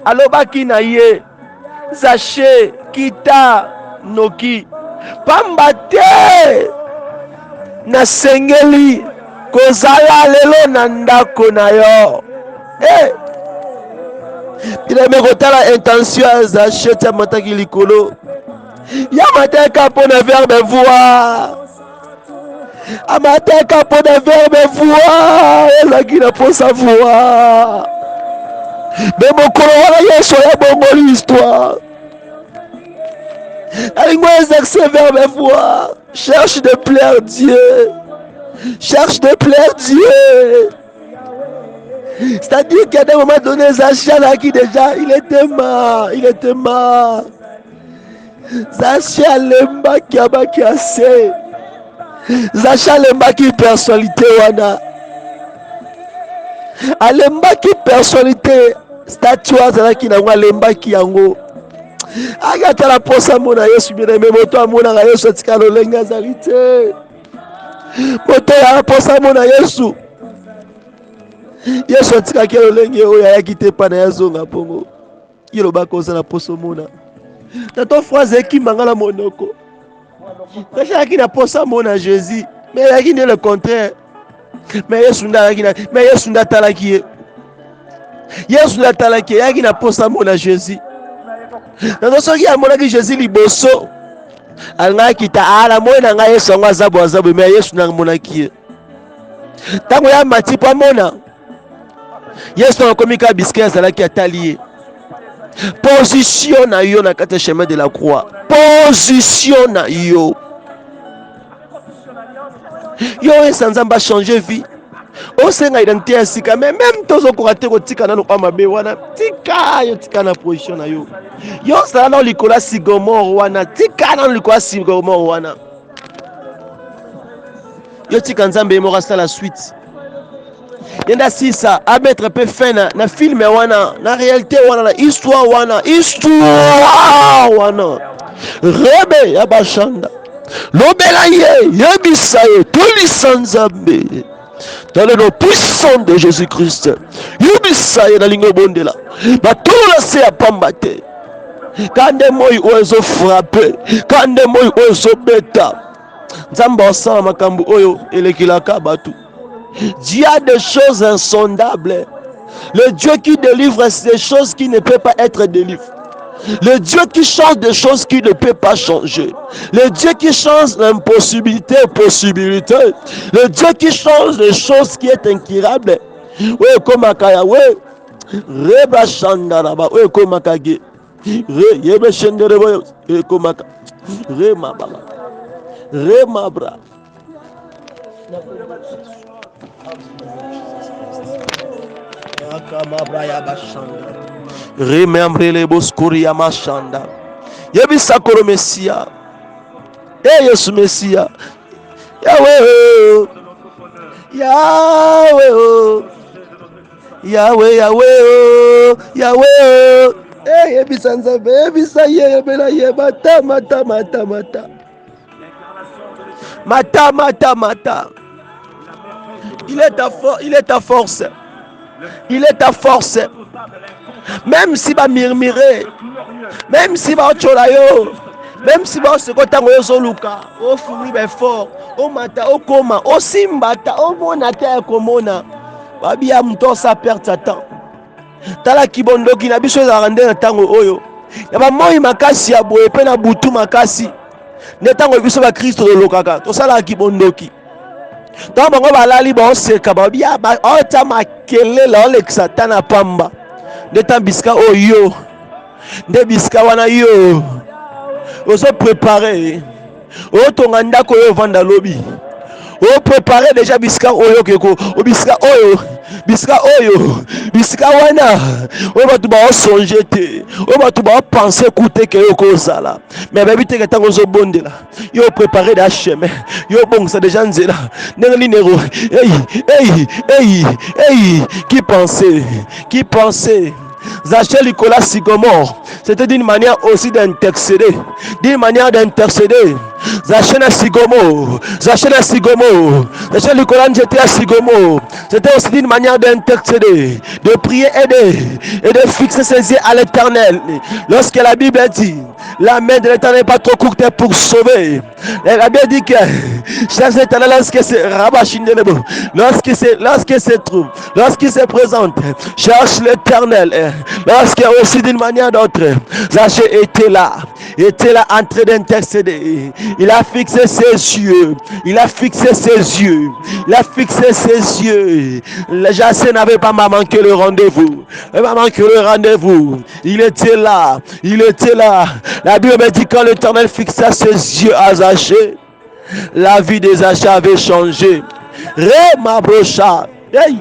alobaki na ye, Zache kita noki, pamba te nasengeli kozala lelo na ndako na yo. Bileme kotala intention ya Zache ti amataki likolo, ya mateka mpo na verbe voir, amateka mpo na verbe voir, ezalaki na posa voir. Mais mokolo wana Yesu ya bongoli histoire, alingo exercer verbe voir, cherche de plaire Dieu, cherche de plaire Dieu. C'est-à-dire qu'à un moment donné, Zacha là qui déjà, il était mort. Zacha lemba qui abaki assez. Zacha lemba qui personnalité wana. Alemba qui personnalité statue là qui n'a pas lemba qui yango. Agata la posa mona Yesu bien aimé moto amona ga Yesu tika lolenga zalite. Moto ya posa mona Yesu. Yesu atikaki lolenge oyo ayaki te mpa na ye azonga mpongo ye lobaka ozala poso mona tato phrase ekimanga na monoko kasi ayaki na posa mona Jésus, mais ayaki nde le contraire. Mais Yesu nde atalaki ye, Yesu nde atalaki ye, ayaki na posa mona Jésus. Nato soki amonaki Jésus liboso alingaki ta alamoi na ngai Yesu yango azabu, mais Yesu nde amonaki ye. Ntango ya mati mpo amona Yesu akomi ka biscuit azalaki atali ye. Position na yo na kati chemin de la croix, position na yo esanzamba changer vie. Osenga identité ya sika, mais même tozokoka te kotika nano kwa mabe wana, tika yo tika na position na yo. Yo sala na likola sigomor wana, tika na likola sigomor wana. Yo tika nzambe moko sala suite. Yenda sisa a mettre peu fin na film wana, na réalité wana, na histoire wana, rebe ya bashanda lobela ye yebisa ye tolisa nzambe dans le nom puissant de Jésus-Christ. Yebisa ye na lingo bondela batolola se ya pamba te, kande moi ozo frapper, kande moi ozo beta nzamba osala makambo oyo elekilaka batu. Dieu a des choses insondables. Le Dieu qui délivre des choses qui ne peuvent pas être délivrées. Le Dieu qui change des choses qui ne peut pas changer. Le Dieu qui change l'impossibilité en possibilité. Le Dieu qui change les choses qui est incurable. Oui, comme Akaya, oui. Reba Shandaraba, oui, comme Akage. Yebe Shenderebo, oui, comme Akage. Rema Baba. Rema Bra. Remember les boscuri ya mashanda. Yebisa koro Messia. Yesu Messia. Yahweh. Yahweh. Yahweh, Yahweh. Yahweh. Yebisa nzambe, yebisa yebela yebata mata. Mata. Il est ta force. Il est ta force. Même si va murmurer, même si va cholayo, même si va se kotango yosoluka, o fumi be fort, o mata, o koma, o simbata, o mona te komona. Babia mto sa perte sa temps. Tala kibondoki na biso za rande na tango oyo. Ya ba moi makasi ya boye pe na butu makasi. Ne tango biso ba Kristo lokaka. To sala kibondoki. Tant bango balali ba oseka ba bia ba ota makele la olekisa tana pamba. Nde biska oyo. Nde biska wana yo. Ozo préparer. Otonga ndako yo vanda lobi. Oh, préparez déjà Bisca Oyo Keko. Oh, Bisca Oyo. Bisca Oyo. Bisca Wana. Oh, bah, tu vas songer. Oh, bah, tu vas penser écouter que Yoko Zala. Mais, baby, t'es qu'à t'en bonde là. Yo, préparez des chemins. Yo, bon, ça déjà nzela. Nengalinero. Hey, hey, hey, hey. Qui pensait? Qui pensait? Zachel Nicolas Sigomor, c'était d'une manière aussi d'intercéder. D'une manière d'intercéder. Zachel Sigomo, Zachel Sigomo, Zachel Nicolas Njete Sigomo, c'était aussi d'une manière d'intercéder, de prier et de fixer ses yeux à l'éternel. Lorsque la Bible dit, la main de l'éternel n'est pas trop courte pour sauver. Elle a bien dit que, cherche l'éternel lorsque c'est rabachindelebo, lorsqu'il se présente, cherche l'éternel. Lorsqu'il aussi d'une manière d'autre, Zachel était là en train d'intercéder. Il a fixé ses yeux. Il a fixé ses yeux. Il a fixé ses yeux. Jacé n'avait pas manqué le rendez-vous. Il n'a pas manqué le rendez-vous. Il était là. Il était là. La Bible me dit quand l'Éternel fixa ses yeux à Zachée, la vie des Zachée avait changé. Rema brocha. Hey.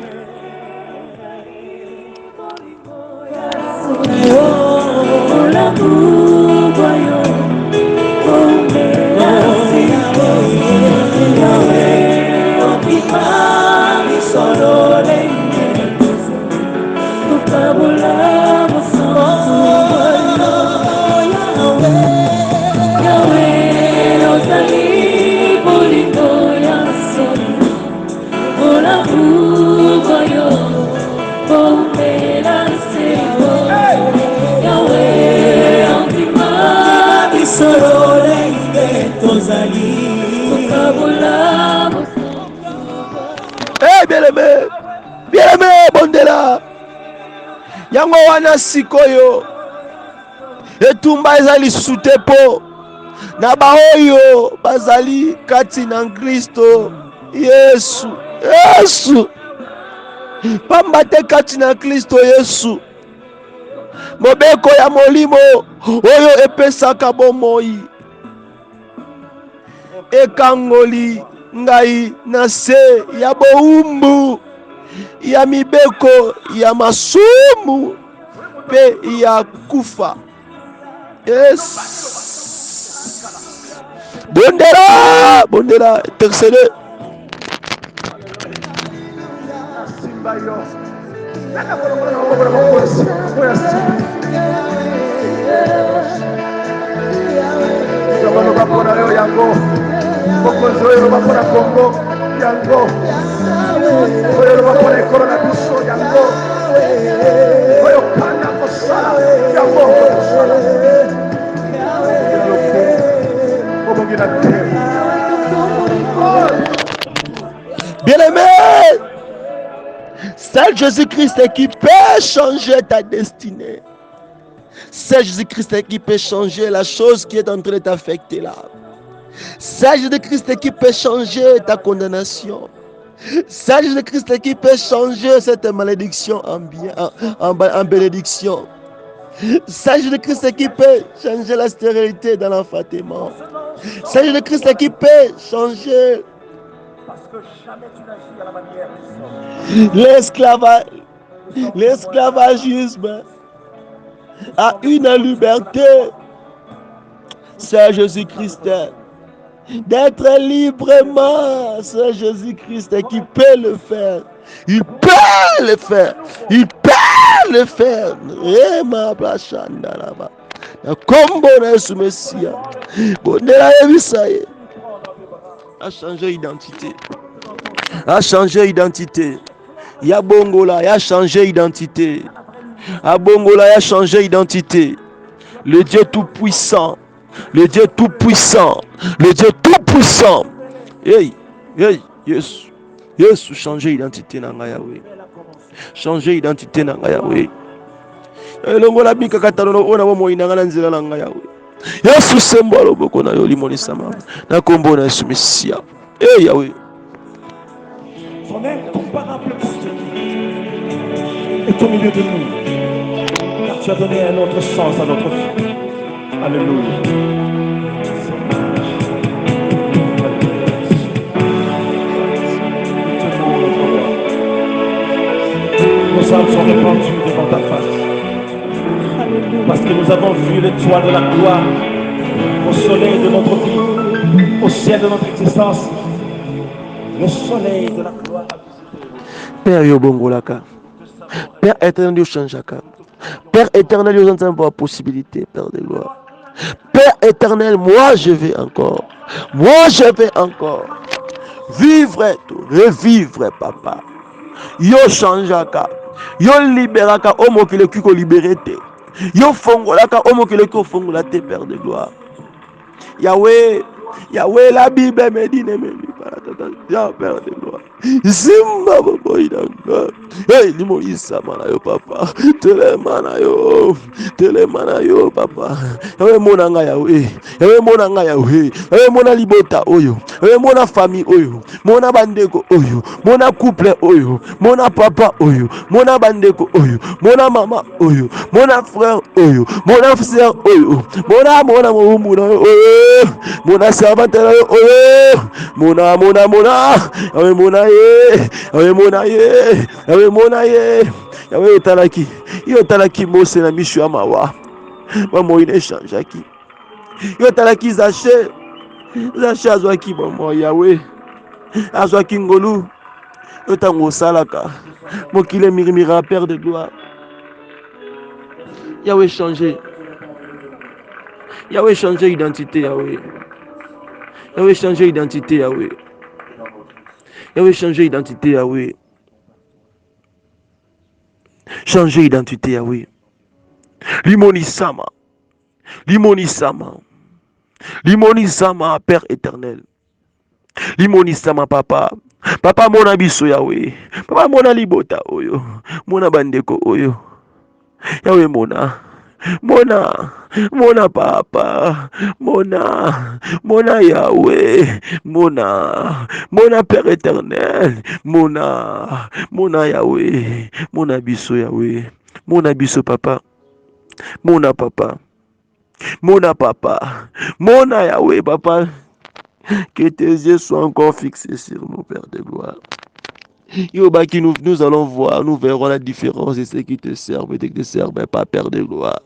Eh, bien aimé, Bondela. Yango wana sikoyo. Etumba ezali sutepo. Na baoyo bazali kati na Kristo. Yesu. Yesu. Pamba te kati na Kristo Yesu. Mobeko ya molimo oyo epesaka bomoi. Ekangoli ngai na se ya boumbu ya mibeko ya masumu pe ya kufa. Yes. Bondera intercéder. Bien-aimé, c'est Jésus-Christ qui peut changer ta destinée. C'est Jésus-Christ qui peut changer la chose qui est en train de t'affecter là. C'est Jésus-Christ qui peut changer ta condamnation. C'est Jésus-Christ qui peut changer cette malédiction en bénédiction. C'est Jésus-Christ qui peut changer la stérilité dans l'enfantement. C'est Jésus-Christ qui peut changer l'esclavagisme à une liberté. C'est Jésus-Christ. D'être librement, c'est Jésus-Christ qui peut le faire. Il peut le faire. Il peut le faire. Et ma plachanda là-bas. Comme bon sous Messia. Bondela Ebisaye. A changé identité. A changé identité. Ya Bongola, ya changé identité. A Bongola, ya changé identité. Le Dieu tout-puissant. Le Dieu tout-puissant. Le Dieu tout-puissant. Hey, hey, yes. Yes, changer identité na Yahweh. Changer identité na Yahweh. Elongola bika katano ona wo moyinanga na nzela na Yahweh. Yesu sembolo boko na yo limoni sama. Na kombo na Yesu Messia. Hey Yahweh.
Son incomparable bonté est au milieu de nous. Car tu as donné un autre sens à notre vie. Alléluia. nous avons vu l'étoile de la gloire au soleil de notre vie, au ciel de notre existence. Le soleil de la gloire a visité.
Père Yobongolaka. Père éternel, Dieu changeaka. Père éternel, Dieu entend la possibilité, Père de gloire. Père éternel, moi je vais encore. Moi je vais encore. Vivre, revivre, papa. Yo changeaka. Yo libéraka. O mokile kiko libérete. Yo fongolaka. O mokile kiko fongola te, Père de gloire. Yahweh, Yahweh, la Bible me dit, ne me dit pas, Père de gloire. Simba, boy, hey, ni Moïse, manayo, papa. Tele manayo, papa. Yahweh, monanga, Yahweh. Yahweh, monanga, Yahweh. Yahweh, mona libota, oyo. Yahweh, mona famille, oyo. Mona bandeko, oyo. Mona couple, oyo. Mona papa, oyo. Mona bandeko, oyo. Mona mama, oyo. Mona frère, oyo. Mona sœur, oyo. Mona oyo. Mona servante, oyo. Mona. Yahweh, mona ye. Yahweh, mona ye. Yahweh, mona ye. Yahweh, talaki. Yo talaki mose na mishu amawa. Maman, il échange aki. Yo talaki zaché. Zaché azwaki maman, Yahweh. Azwaki ngolu. Yo tango salaka. Mokile mirimira, Père de gloire. Yahweh changer. Yahweh changer identité, Yahweh. Yahweh changer identité, Yahweh. Yahweh changer identité, Yahweh. Changer identité, Yahweh. Limonisama. Limonisama. Limonisama, Père éternel. Limonisama, papa. Papa, mon abisso, Yahweh. Papa, mon alibota, oyo. Mon abandeko, oyo. Yahweh, Mona papa, Mona Yahweh, Mona Père éternel, Mona Yahweh, Mona biso Yahweh, Mona biso papa, Mona papa, Mona Yahweh papa, que tes yeux soient encore fixés sur nous, Père de gloire. Yobaki, nous allons voir, nous verrons la différence de ceux qui te servent et ceux qui ne te servent pas, Père de gloire.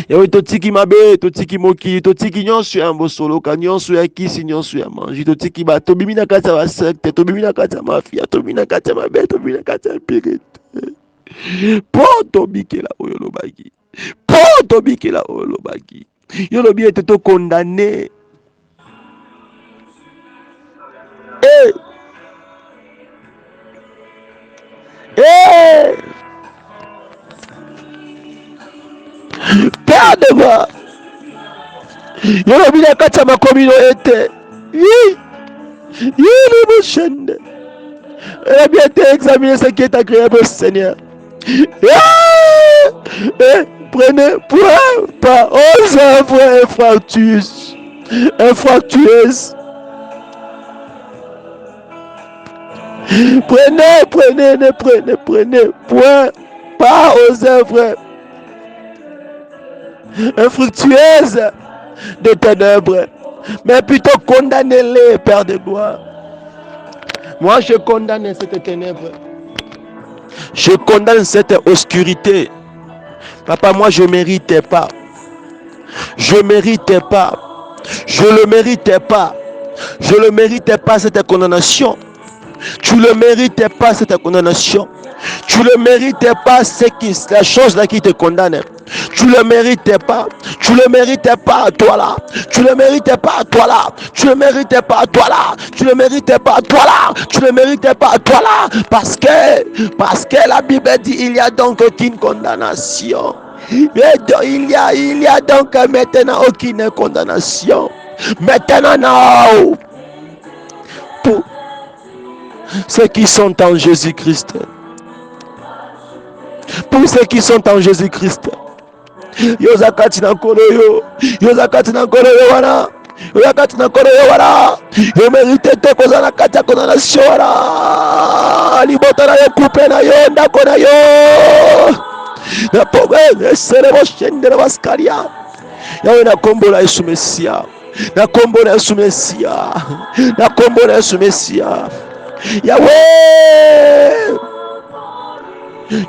Yahweh, totiki mabe, totiki moki, totiki nyonso ya mbosoloka, nyonso ya kisi, nyonso ya manji, totiki ba, tobimi na kati ya basekte, tobimi na kati ya mafia, tobimi na kati ya mabe, tobimi na kati ya pirite. Po tobikela oyo lobaki. Po tobikela oyo lobaki. Yo lobi ete to condamné. Père de moi. Yo lobi na kati ya makomino ete. Le chaîne. Elle a bien été examiné ce qui est agréable au Seigneur. Prenez point par aux œuvres infructueuses. Prenez point par aux œuvres infructueuses des ténèbres, mais plutôt condamnez-les, Père de gloire. Moi, je condamne cette ténèbre. Je condamne cette obscurité. Papa, moi, je ne méritais pas. Je ne méritais pas. Je ne méritais pas. Je ne méritais pas cette condamnation. Tu ne méritais pas cette condamnation. Tu ne méritais pas la chose là qui te condamne. Tu ne méritais pas. Tu ne méritais pas toi là. Tu ne méritais pas toi là. Tu ne méritais pas toi là. Tu ne méritais pas toi là. Tu ne méritais pas toi là. Parce que la Bible dit il y a donc aucune condamnation. Il y a donc maintenant aucune condamnation. Maintenant non. Pour ceux qui sont en Jésus-Christ. Pour ceux qui sont en Jésus-Christ. Yozakati na kolo yo. Yozakati na kolo yo wana. Yozakati na kolo yo wana. Yo mérite te koza na kati ya condamnation wana. Libota na yo coupe na yo ndako na yo. Na pobe serebo shendere baskaria. Yawe na kombola Yesu Mesia. Na kombola Yesu Mesia. Na kombola Yesu Mesia.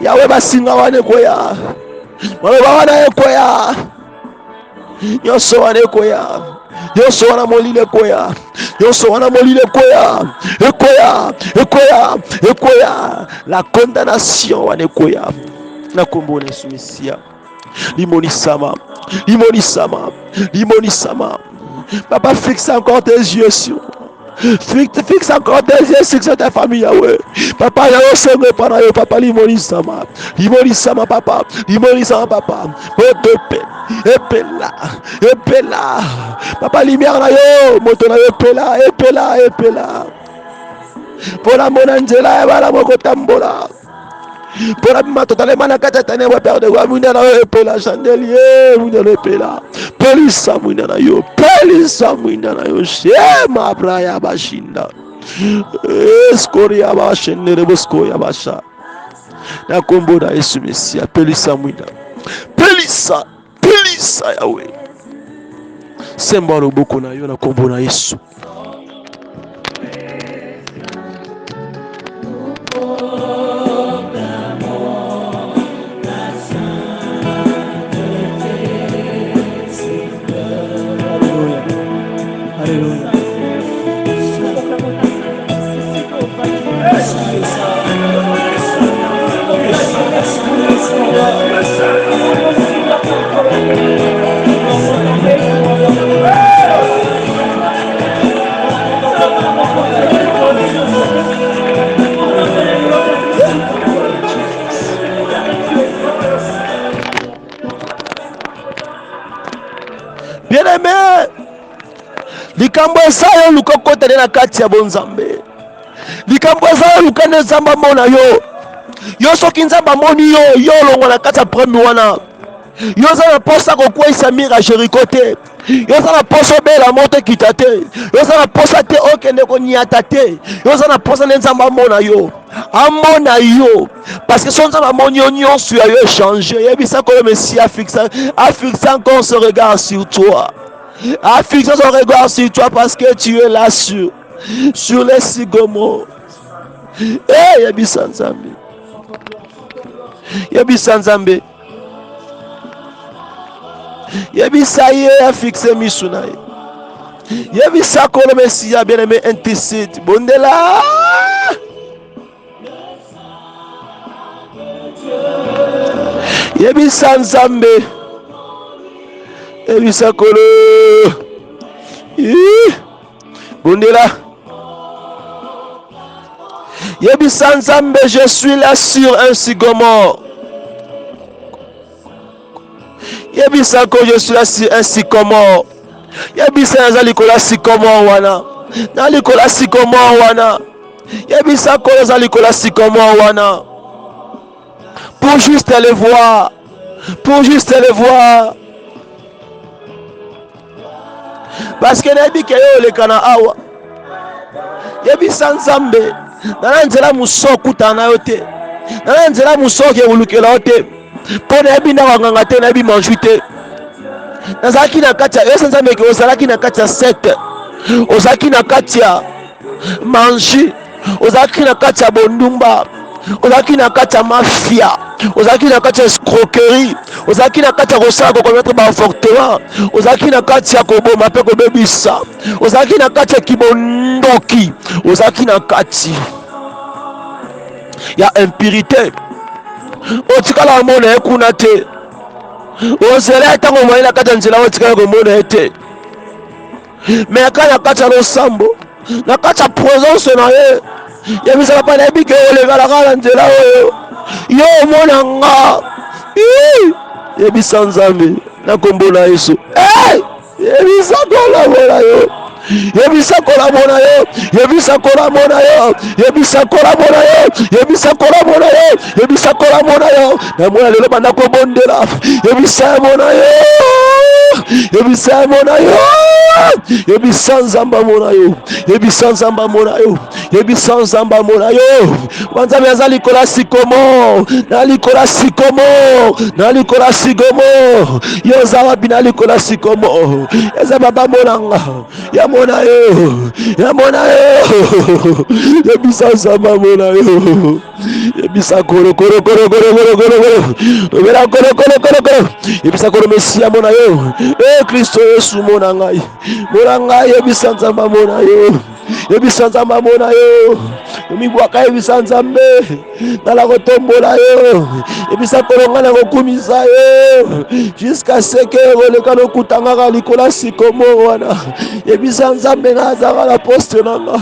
Yahweh basinga wane koya. maloba wana ekoya nyonso wana ekoya nyonso wana molili ekoya nyonso wana molili ekoya la condamnation wana ekoya na kombo na Yesu Mesia. Limonisama papa, fixe encore tes yeux sur fixe encore tes yeux sur ta famille, Yahweh. Papa, Yahweh, c'est para yo, papa, limonisama papa, epela papa, lumière na yo, moto na yo, epela pona mona nzela ya bala moko tambola pona bima totalement na kati ya tane wa père de wa mwina na yo, epela chandelier mwina na epela pelisa mwina na yo shema braya bashinda eskoria bashenere bosko ya basha na kombo na Yesu Mesia. Pelisa mwina pelisa Yahweh, semba loboko na yo na kombo na Yesu. Bien-aimé, likambo esayo luka kotane na kati ya bonzambe, likambo esayo luka ne nzamba mona yo soki nzamba moni yo longo na kati ya premier wana yo za na posa kokwesa mira Jericho te, yo za na posa bela moto kita te, yo za na posa te okende koniata te, yo za na posa ne nzamba mona yo amona yo parce que son nzamba moni yo nyonso ya yo échanger yebisa ko le Messie a fixé encore ce regard sur toi, a fixé son regard sur toi parce que tu es là sur les sygomo. Yebisa nzambe yebisa ye a fixé misu na ye, yebisa ko le Messie a bien-aimé intercede bondela yebisa nzambe yebisa ko le bondela yebisa nzambe, je suis là sur un sycomore. Yebisa ko je suis là sur un sycomore. Yebisa nazali kola sycomore wana. Nali kola sycomore wana. Yebisa ko nazali kola sycomore wana. Pour juste les voir. Parce que nabi ke yo le kana awa. Yebisa nzambe. Nana nzela muso kutana yo te, nana nzela muso ke ulukela yo te, pona yebi na wanganga te na yebi manju te. Nazaki na kati ya yo nzambe ke ozalaki na kati ya secte, ozalaki na kati ya manji, ozalaki na kati ya bondumba, ozalaki na kati ya mafia, ozalaki na kati ya escroquerie, ozalaki na kati ya kosala kokometre bafortement, ozalaki na kati ya koboma mpe kobebisa, ozalaki na kati ya kibondoki, ozalaki na kati ya impurité, otikala komona ye kuna te, ozela ntango omoi na kati ya nzela otikala komona ye te, me aka na kati ya losambo, na kati ya présence na ye yebisaka mpa nayebi ke olekalaka na nzela oyo yo omona nga yebisa nzambe na kombo na Yesu yebisa kolabona yo, yebisa kolabona yo, yebisa kolabona yo, yebisa kolabona yo, yebisa kolabona yo, yebisa kolabona yo, na mwana lelo banda kobondela yebisa mona yo yebisa mona yo yebisa nzamba mona yo yebisa nzamba mona yo yebisa nzamba mona yo wanzambe aza likola sikomo na likola sikomo na likola sikomo yo oza wapi na likola sikomo eza baba monanga ya mona yo ya mona yo yebisa nzamba mona yo yebisa koro koro koro koro koro koro koro obera koro koro koro koro yebisa koro mesia mona yo Kristo Yesu mona ngai yebisa nzamba mona yo yebisa nzamba mona yo omibwaka yebisa nzambe nala kotombola yo yebisa kolonga na kokumisa yo jusqu'à ce que koleka nokutangaka likola sikomo wana yebisa nzambe nga azaka na poste nanga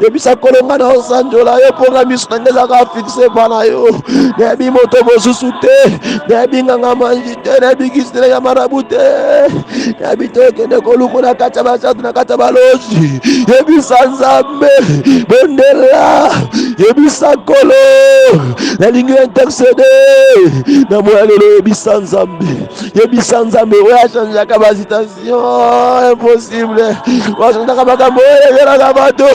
yebisa kolonga na osanjola yo mponga miso nanga ezaka fixe bana yo nayebi moto mosusu te nayebi nganga manji te nayebi kisitele ya marabu te nayebi te okende koluku na kati ya basatu na kati ya balozi yebisa nzambe bondela yebisa kolo nalingi intercede na moya lelo yebisa nzambe oyo achangeaka basitation impossible achangeaka makambo oyo ezelaka bato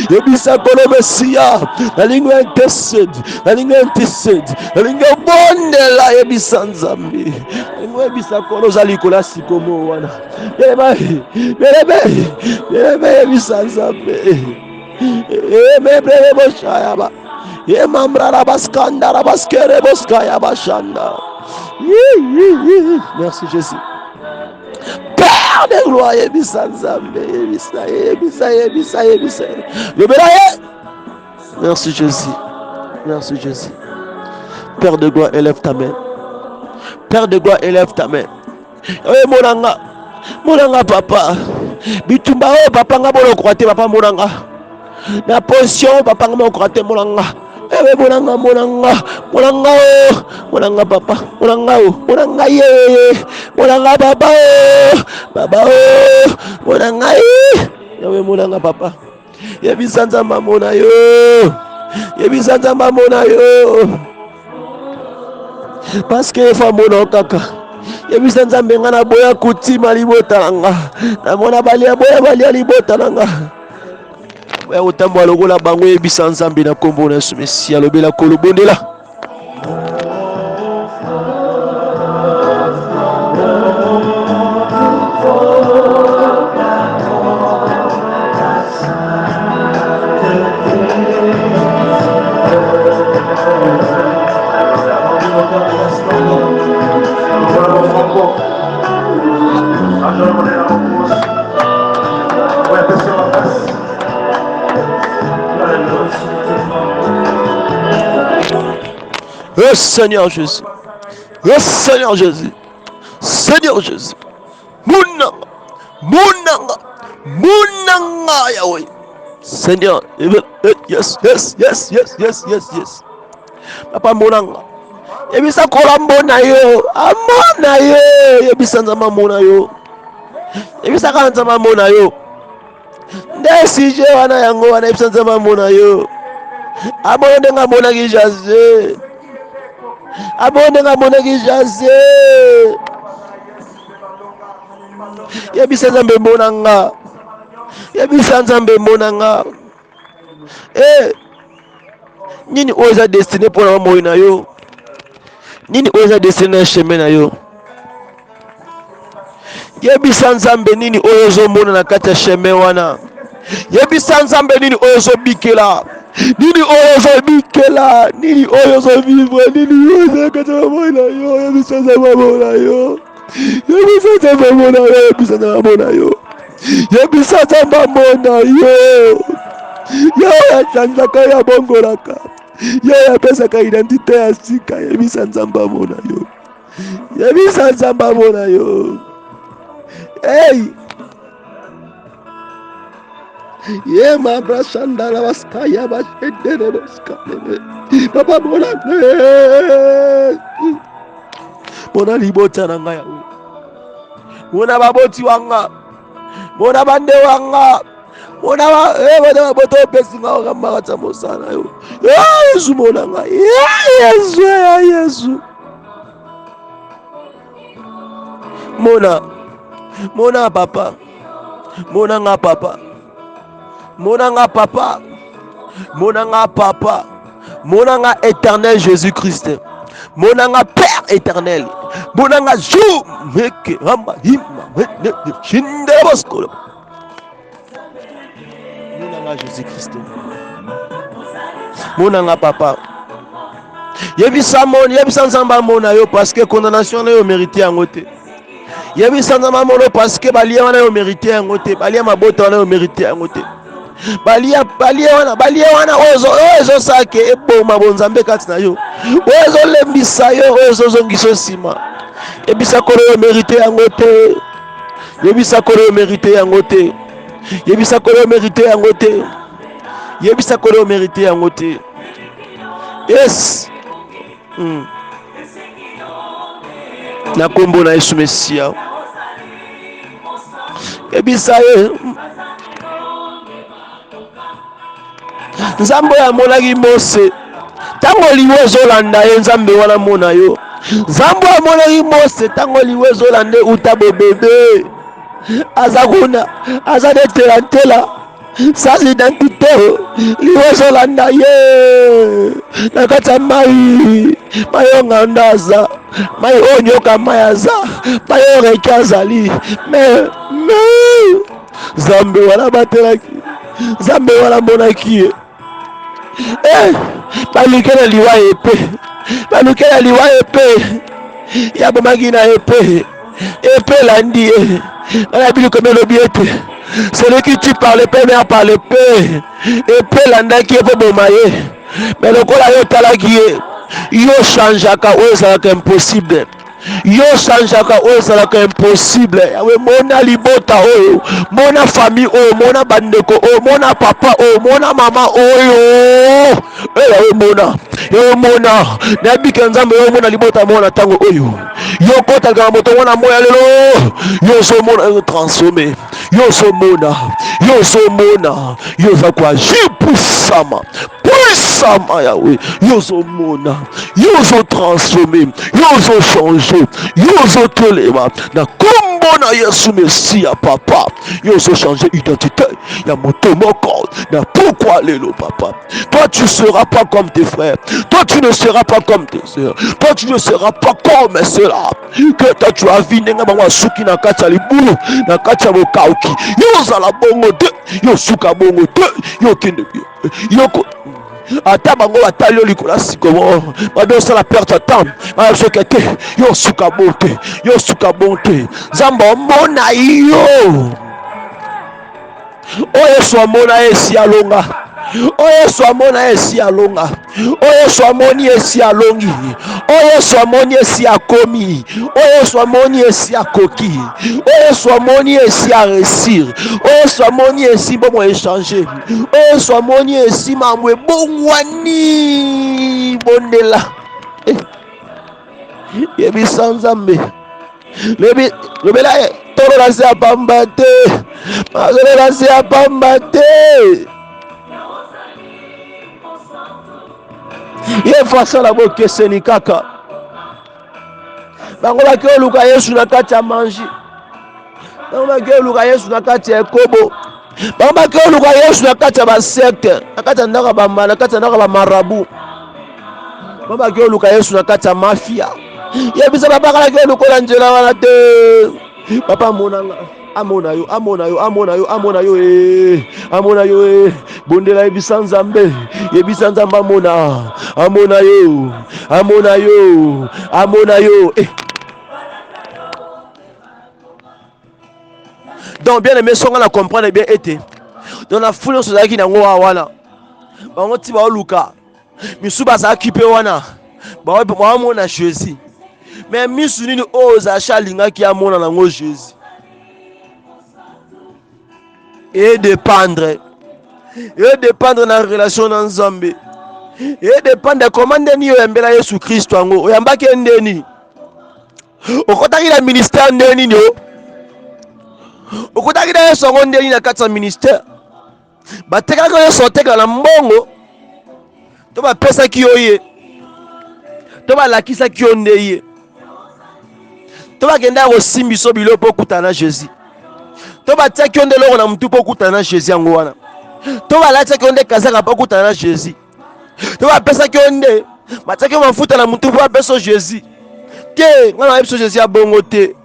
yebisa kolo mesia nalingi intercede nalingi obondela yebisa nzambe nalingi yebisa kolo oza likola sikomo wana belebe yebisa nzambe mebreboshayaba yemambrara baskandara baskere boskaya bashanda. Merci Jésus. Père de gloire, yebisa nzambe yebisa. Merci Jésus. Père de gloire, élève ta main. Père de gloire, élève ta main. Monanga papa bitumba o papa nga bolo croate papa monanga na position papa nga mo croate monanga ewe monanga papa monanga ye monanga papa baba monanga ye ewe monanga papa yebisa nzamba mona yo parce que fa mona kaka yebisa nzambe nga na boya kutima libota nanga namona balia libota nanga boya kotambola lokola bango yebisa nzambe na kombo na Yesu Mesia alobela kolobondela Seigneur Jésus, Munanga Yahweh, Seigneur, yes, Papa Munanga, yebisa kolambo na yo, amona yo, yebisa nzamba mona yo, yebisa kanzamba mona yo, ndesije wana yango wana yebisa nzamba mona yo, amona ndenga mona kijaze. Abonenga monaki jase yebisa nzambe monanga nini oyo eza destiné mpona moi na yo nini oyo eza destiné na chemin na yo yebisa nzambe nini oyo ozomona na kati ya chemin wana yebisa nzambe nini oyo ozobikela nini oyo ozobikela nini oyo ozovivre nini oyo ezakata mona yo yebisa nzambe mona yo yebisa nzambe mona yo yebisa nzambe mona yo yebisa nzambe mona yo yo yachanzaka yabongolaka yo yapesaka identité ya sika yebisa nzambe mona yo yebisa nzambe mona yo hey ye mabrashanda la baskaya bashedere boskale papa mona libota na ngai yawe mona baboti wanga mona bande wanga mona baboto pesi nga okambaka tsa mosana yo yesu mona ngai yesu mona Mona papa. Monanga papa. Monanga papa. Monanga papa. Monanga éternel Jésus-Christ. Monanga Père éternel. Monanga jour. Meke ramba hima. Shindebosko. Monanga Jésus-Christ. Monanga papa. Yebisa nzamba mona yo parce que condamnation na yo mérité yango te. Yebisa nzamba mona parce que balia wana yo mérité yango te. Balia mabota wana yo mérité yango te. Balia wana ozo sake eboma bonzambe kati na yo. Ozo lembisa yo ozo zongiso sima. Yebisa kolo yo mérité yango te. Yebisa kolo yo mérité yango te. Yebisa kolo yo mérité yango te. Yebisa kolo yo mérité yango te. Yes. Na kombo na Yesu Mesia. Yebisa ye. Nzambe ya monaki Mose. Tango liwe zolanda ye nzambe wana mona yo. Nzambe ya monaki Mose tango liwe zolanda utabo bebe. Azakuna, azadetela ntela. Sans identité, liwe zolanda ye. Nakata mai, mayo ngandaza, mai onyoka mayaza, mayo rekazali. Me, Zambe wana batelaki, Zambe wana monaki. Balukela liwa epe, balukela liwa epe. Ya bomaki na epe, epe landi ye. Ala biluko melobiete. Celui qui tue par l'épée meurt par l'épée. Épée landaki epe bomaye. Mais le kola yo talaki ye. Yo changeaka oyo ezalaka impossible. Yo changeaka oyo ezalaka impossible. Yawe mona libota oyo, mona famille oyo, mona bandeko oyo, mona papa oyo, mona mama oyo. Yawe mona, yawe mona. Nabika nzambe yo mona libota mona tango oyo. Yo kota ga moto mona moya lelo. Yo so mona transformé. Yo so mona, yo so mona. Yo za kwa jipusama. Puissama Yahweh. Yo so mona, yo so transformé, yo so changé, yo so tolema. Na kombo na Yesu Mesia papa. Yo so changé identité. Ya moto moko. Na pourquoi lelo papa? Toi tu seras pas comme tes frères. Toi tu ne seras pas comme tes sœurs. Toi tu ne seras pas comme ceux-là. Que toi tu as vu nenga mwa suki na kacha libulu, na kacha bokauki. Yo zala bongo de, yo suka bongo de, yo kende yo ko ata bango batali yo likola sikomo babe osala perte temps babe sokete yo suka bonte, yo suka bonte. Zamba mona yo oyo so mona esi alonga. Oyo swamona esi alonga. Oyo swamoni esi alongi. Oyo swamoni esi akomi. Oyo swamoni esi akoki. Oyo swamoni esi a réussir. Oyo swamoni esi bomo échanger. Oyo swamoni esi mamwe bongwani bondela. Yebisa nzambe. Lebela toro la se apambate. Mazole la se apambate. Ye fasa la boke seni kaka. Bango bake oluka Yesu na kati ya manji. Bango bake oluka Yesu na kati ya ekobo. Bango bake oluka Yesu na kati ya basekte. Na kati ya ndaka bamba, na kati ya ndaka bamarabu. Bango bake oluka Yesu na kati ya mafia. Ye bisa babaka la ke oluka njela wana te. Papa monanga. Amona yo, amona yo, amona yo, amona yo, amona yo, bondela yebisa nzambe, yebisa nzamba amona, amona yo, amona yo, amona yo. Donc bien aimé, si on a comprendre bien été, dans la foule on se dit qu'il y a un wana, on ti ba luka, misuba sa kipe wana, ba mona Jésus, mais misu ni oza shalinga ki amona na ngo Jésus. Et dépendre de la relation dans Zambé. Et dépendre de comment ni oyambela Yesu Christ ango oyambaki ndeni okotaki la ministère ndeni nyo okotaki na Yesu ango ndeni na kati ya ministère batekaka Yesu oteka na mbongo to bapesaki yo ye to balakisaki yo nde ye va gagner au simbiso bilo pour kutana Jésus. To va tiaki onde lo na mutu pour kutana Jésus angwana. To va la tiaki onde kazaka pour kutana Jésus. To va pesa ki onde mataki mafuta na mutu pour pesa Jésus. Que ngana biso Jésus a bongo te.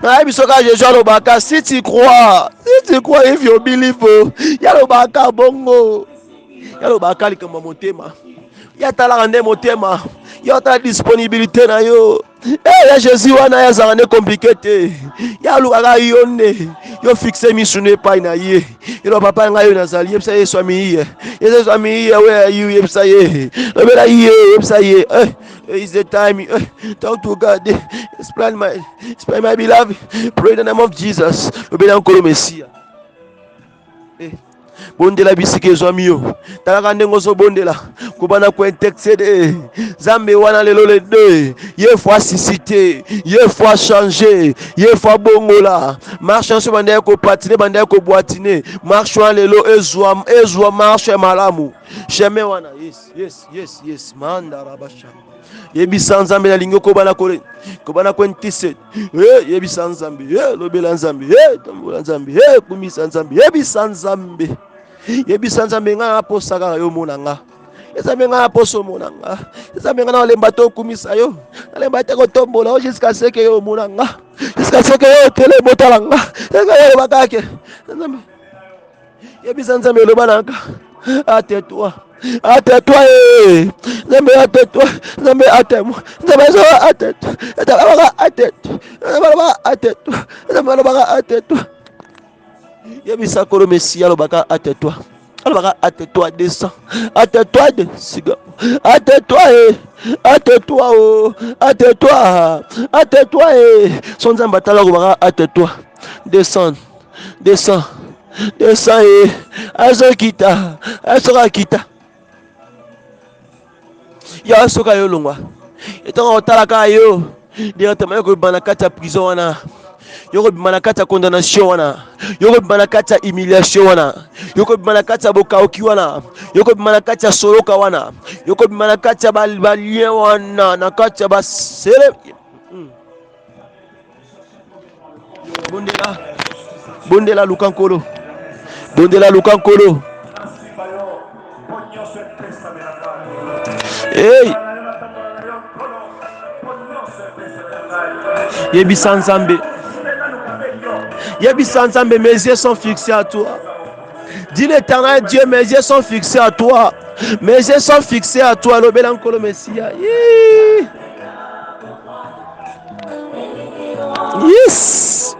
Na biso ka Jésus alobaka si tu crois if you believe ya lobaka bongo. Ya lobaka likambo motema. Ya tala nde motema. Ya ta disponibilité na yo. Ya Jésus wana ya zangane compliqué te. Ya lukaka yonde. Yo fixe misune pa na ye. Yo papa nga yo nazali yebisa ye swami ye. Yesu swami ye where are you yebisa ye. Lobela ye yebisa ye. It's the time. Talk to God. Explain my beloved. Pray in the name of Jesus. Lobela nkolo Messia. Bondela bisike zwamio talaka ndengo so bondela kubana ko intercéder zambe wana lelo le deux ye fois susciter ye fois changer ye fois bongola marche so banda ko patiner banda ko boitiner marche wana lelo ezwa marche malamu chemin wana yes manda rabasha yebisa nzambe na lingo ko bana ko ntise yebisa nzambe lobela nzambe tambola nzambe kumisa nzambe yebisa nzambe yebisa nzambe nga posaka yo monanga nzambe nga poso monanga nzambe nga na lemba to kumisa yo na lemba te ko tombola o jusqu'à ce que yo monanga jusqu'à ce que yo tele botalanga nga yo bakake nzambe yebisa nzambe lo banaka ate-toi nzambe ate-toi nzambe ate-moi nzambe so ate-toi nzambe ate-toi yebisa kolo Messia lobaka ate-toi alobaka ate-toi descend ate-toi de siga ate-toi son nzambe atala lobaka ate-toi descend azokita yo asoka yo longwa etonga otalaka yo directement yo kobima na kati ya prison wana yo kobima na kati ya condamnation wana yo kobima na kati ya humiliation wana yo kobima na kati ya bokaoki wana yo kobima na kati ya soloka wana yo kobima na kati ya balien wana na kati ya basele bondela lukankolo hey yebisa nzambe mes yeux sont fixés à toi. Dis l'Éternel Dieu, mes yeux sont fixés à toi. Mes yeux sont fixés à toi. Lobela nkolo Messia. Yes.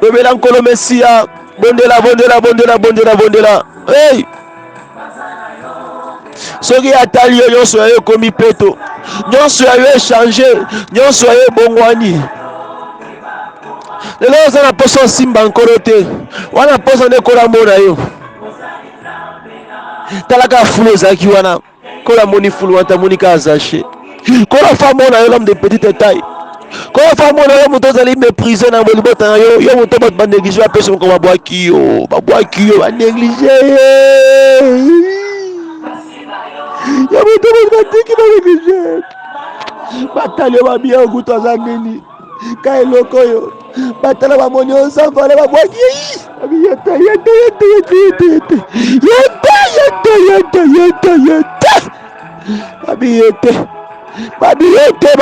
Lobela nkolo Messia. Bondela. Hey. Soki atali yo nyonso yo komi peto. Nyonso yo échangé. Nyonso yo bongwani. lelo oza na poso simba nkolo te wana poso nde kola mona yo talaka fulu ezalaki wana kola moni fulu wana tamoni ka azache kola fa mona yo l'homme de petite taille kola fa mona yo moto ozali méprisé na bolibota na yo yo moto bato banéglige bapesi moko babwaki yo banéglige yo moto bato batiki banéglige batali yo babia okutu aza nini ka eloko oyo batala bamoni ozambala babwaki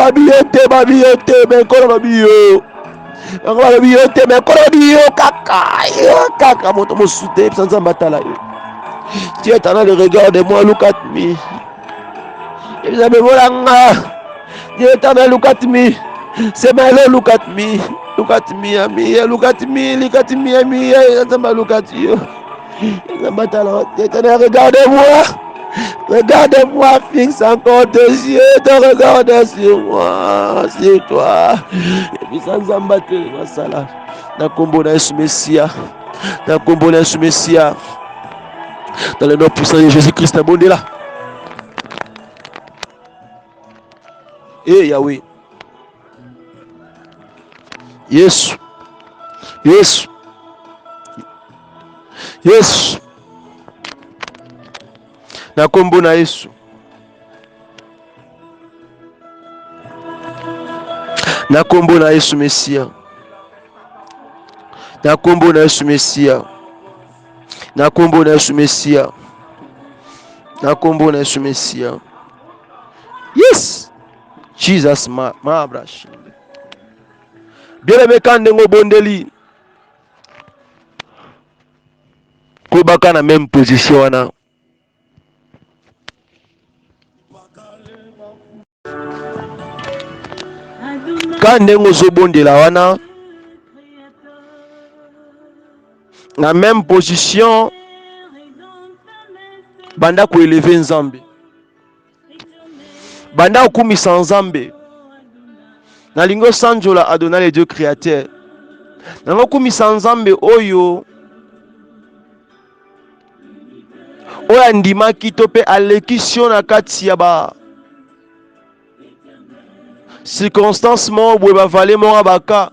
yete babiyete menkolo babiyo yango balobi yo te menkolo babiyo kaka moto mosusu te yebisa nzambe atala yo Dieu éternel le regard de moi look at me yebisa bebolanga Dieu éternel look at me c'est my Lord look at me ami look at me ami nzambe look at you nzambe atala Dieu éternel regarde-moi, fixe encore tes yeux, te regarde sur moi, sur toi. Et puis sans embattre, masala. Dans le combo de Messia, dans le nom puissant de Jésus-Christ, abondé là. Eh Yahweh. Yes. Na kombo na Yesu Na kombo na Yesu Mesia. Na kombo na Yesu Mesia. Na kombo na Yesu Mesia. Na kombo na Yesu Mesia. Yes. Jesus ma abrash. Bien-aimé kandengo bondeli. Kobaka na même position wana. Kandengo zobondela wana. Na même position banda ko élever Nzambe. Banda okumisa Nzambe. Na lingo sanjola Adonai le Dieu créateur. Na okumisa Nzambe oyo oya ndimaki to pe alekisio na kati ya ba circonstance mo bwe ba vale mo baka.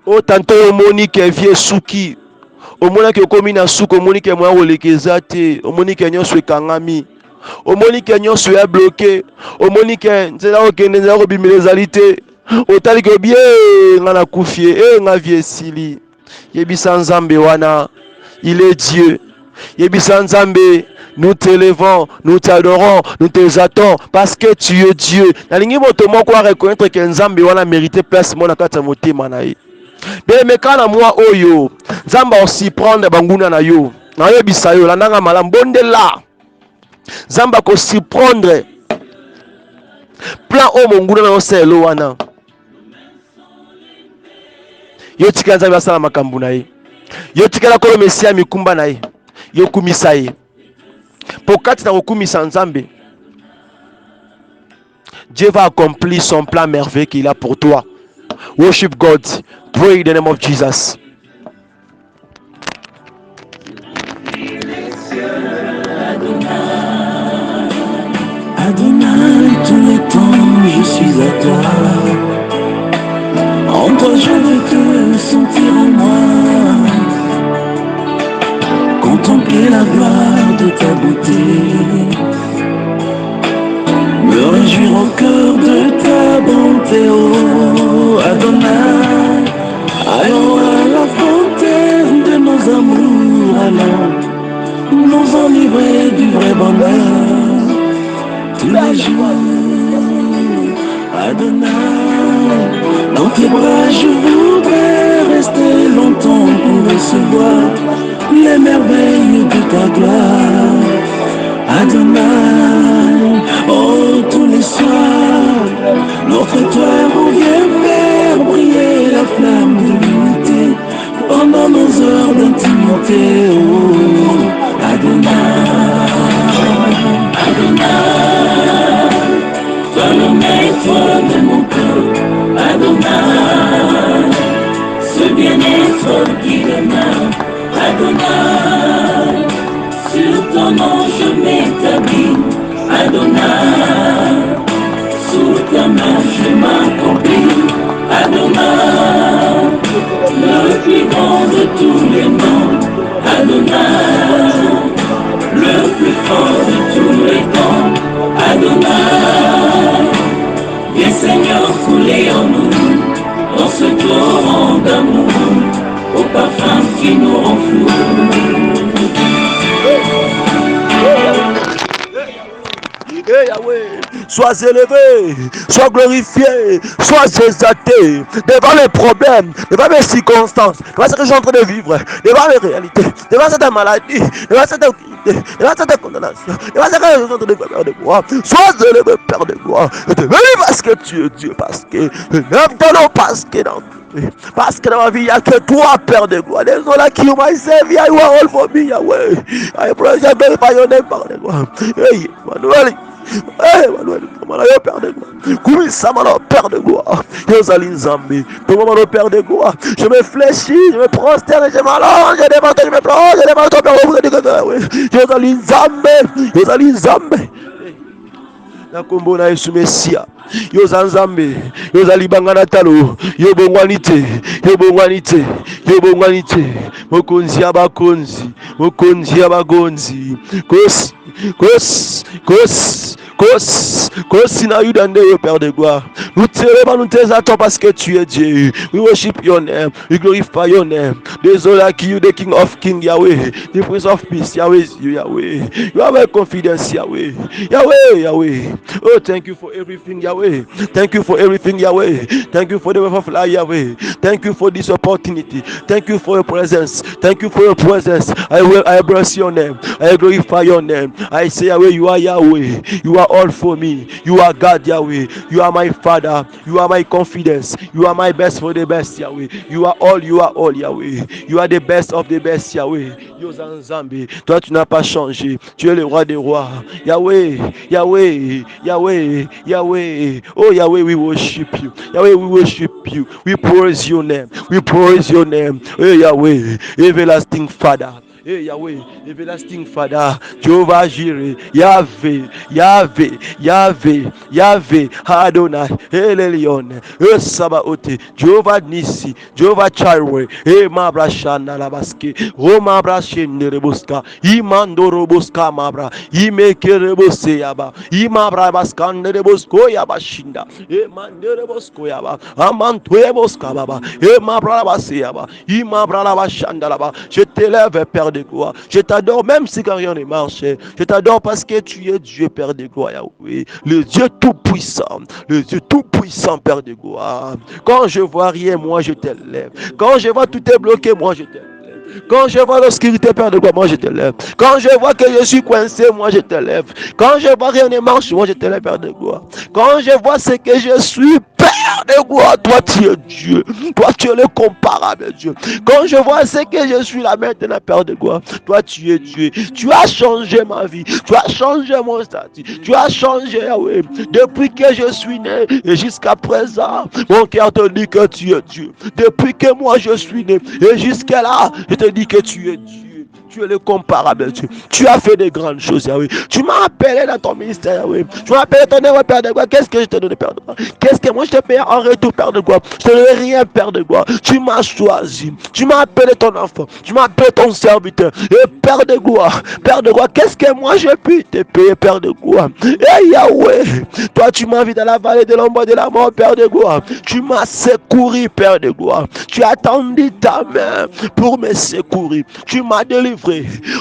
O tanto omoni ke vie suki. Omona ke komi na suko omoni ke mwa olekeza te. Omoni ke nyonso ekangami. Omoni ke nyonso ya bloqué. Omoni ke nzela okende nzela kobimela ezali te. Otali ke bien nga na kufie nga vie sili. Yebisa Nzambe wana. Il est Dieu. Yebisa Nzambe, nous t'élevons, nous t'adorons, nous t'exaltons parce que tu es Dieu. Nalingi moto moko reconnaître que Nzambe wana mérité place mona kati ya motema na ye. Bien mekana moi oyo, Nzamba aussi prendre banguna na yo. Na yebisa yo landanga malam bondela. Nzamba ko si prendre plan o monguna na oselo wana. Yo tika Nzambe asala makambu na ye. Yo tika ko Mesia mikumba na ye. Yo kumisa ye. Pokati na kokumisa Nzambe. Dieu va accomplir son plan merveilleux qu'il a pour toi. Worship God. Pray in the name of Jesus.
Adonai, tous les temps, je suis à toi. En toi, je veux te sentir en moi. Contempler la gloire de ta beauté. Me réjouir au cœur de ta bonté, oh Adonai. Allons à la fontaine de nos amours, allons nous enivrer du vrai bonheur. Tous les jours, Adonai, dans tes bras je voudrais rester longtemps pour recevoir les merveilles de ta gloire. Adonai, oh tous les soirs, notre étoile revient faire briller la flamme de l'unité pendant nos heures d'intimité. Oh Adonai, Adonai, toi le maître de mon cœur. Adonai, ce bien-être qui demeure. Adonai, sur ton nom je m'établis. Adonai, sous ta main je m'accomplis. Adonai, le plus grand de tous les noms. Adonai, le plus fort de tous les temps. Adonai, viens Seigneur couler en nous, dans ce torrent d'amour, au parfum qui nous rend fous.
Hey Yahweh, sois élevé, sois glorifié, sois exalté devant les problèmes, devant les circonstances, devant ce que je suis en train de vivre, devant les réalités, devant cette maladie, devant cette occupité, devant cette condamnation, devant ce que je suis en train de faire de moi. Sois élevé, Père de gloire. Je te bénis parce que tu es Dieu, parce que je n'aime ton nom, parce que dans ma vie, il n'y a que toi, Père de gloire. There's no like you, myself. You are all for me, Yahweh. I praise you, by your name, Père de gloire. Hey, Emmanuel. Hey, Emmanuel. Père de gloire. Kumisa, Père de gloire. Yozali Nzambe. Pour Père de gloire. Je me fléchis, je me prosterne, je m'allonge, je demande, je me plonge, je demande ton Père. Yozali Nzambe. Yozali Nzambe. Na kombo na Yesu Mesia. Yoza Nzambe, yoza libanga na talo, yobongwani te, yobongwani te, yobongwani te. Mokonzi abakonzi, mokonzi abagonzi. Kosi, kosi, kosi, Père de gloire. Nous nous t'exaltons parce que tu es Dieu. We worship your name. We glorify your name. There's all like you, the King of Kings, Yahweh. The Prince of Peace, Yahweh is you, Yahweh. You have my confidence, Yahweh. Yahweh, Yahweh. Oh, thank you for everything, Yahweh. Thank you for everything, Yahweh. Thank you for the wealth of life, Yahweh. Thank you for this opportunity. Thank you for your presence. Thank you for your presence. I bless your name. I glorify your name. I say, Yahweh, you are Yahweh. You are all for me. You are God, Yahweh. You are my Father. You are my confidence. You are my best for the best, Yahweh. You are all, Yahweh. You are the best of the best, Yahweh. Yozanzambi. Toi, tu n'as pas changé. Tu es le roi des rois. Yahweh, Yahweh, Yahweh, Yahweh. Oh, Yahweh, we worship you. Yahweh, we worship you. We praise your name. We praise your name. Hey, Yahweh, everlasting Father. Hey Yahweh, everlasting Father, Jehovah Jireh, Yahweh, Yahweh, Yahweh, Yahweh, Adonai, El Elyon, El Sabaoth, Jehovah Nissi, Jehovah Jireh, E Mabra Shana Labaske, Roma Brashene Rebuska, Imando Robuska Mabra, Imeke Rebose Yaba, Imabra Baskane Rebusko Yabashinda, E Manderebosco Yaba, Amantuebosca Baba, E Mabra Baseaba, Imabra Bashanda Laba, je t'élève, Père de gloire. Je t'adore même si quand rien ne marche. Je t'adore parce que tu es Dieu, Père de gloire, Yahweh. Le Dieu tout-puissant. Le Dieu tout-puissant, Père de gloire. Quand je vois rien, moi je t'élève. Quand je vois tout est bloqué, moi je t'élève. Quand je vois l'obscurité, Père de gloire, moi je te lève. Quand je vois que je suis coincé, moi je te lève. Quand je vois rien ne marche, moi je te lève, Père de gloire. Quand je vois ce que je suis, Père de gloire, toi tu es Dieu. Toi tu es le comparable Dieu. Quand je vois ce que je suis là maintenant, Père de gloire, toi tu es Dieu. Tu as changé ma vie. Tu as changé mon statut. Tu as changé, Yahweh. Depuis que je suis né et jusqu'à présent, mon cœur te dit que tu es Dieu. Depuis que moi je suis né et jusqu'à là, je te dis que tu es Dieu. Tu es le comparable Dieu. Tu as fait de grandes choses, Yahweh. Tu m'as appelé dans ton ministère, Yahweh. Tu m'as appelé ton œuvre, Père de gloire. Qu'est-ce que je te donne, Père de gloire? Qu'est-ce que moi je te paye en retour, Père de gloire? Je te donne rien, Père de gloire. Tu m'as choisi. Tu m'as appelé ton enfant. Tu m'as appelé ton serviteur. Et Père de gloire, qu'est-ce que moi je puis te payer, Père de gloire? Et Yahweh, toi tu m'as vu dans la vallée de l'ombre de la mort, Père de gloire. Tu m'as secouru, Père de gloire. Tu as tendu ta main pour me secourir. Tu m'as délivré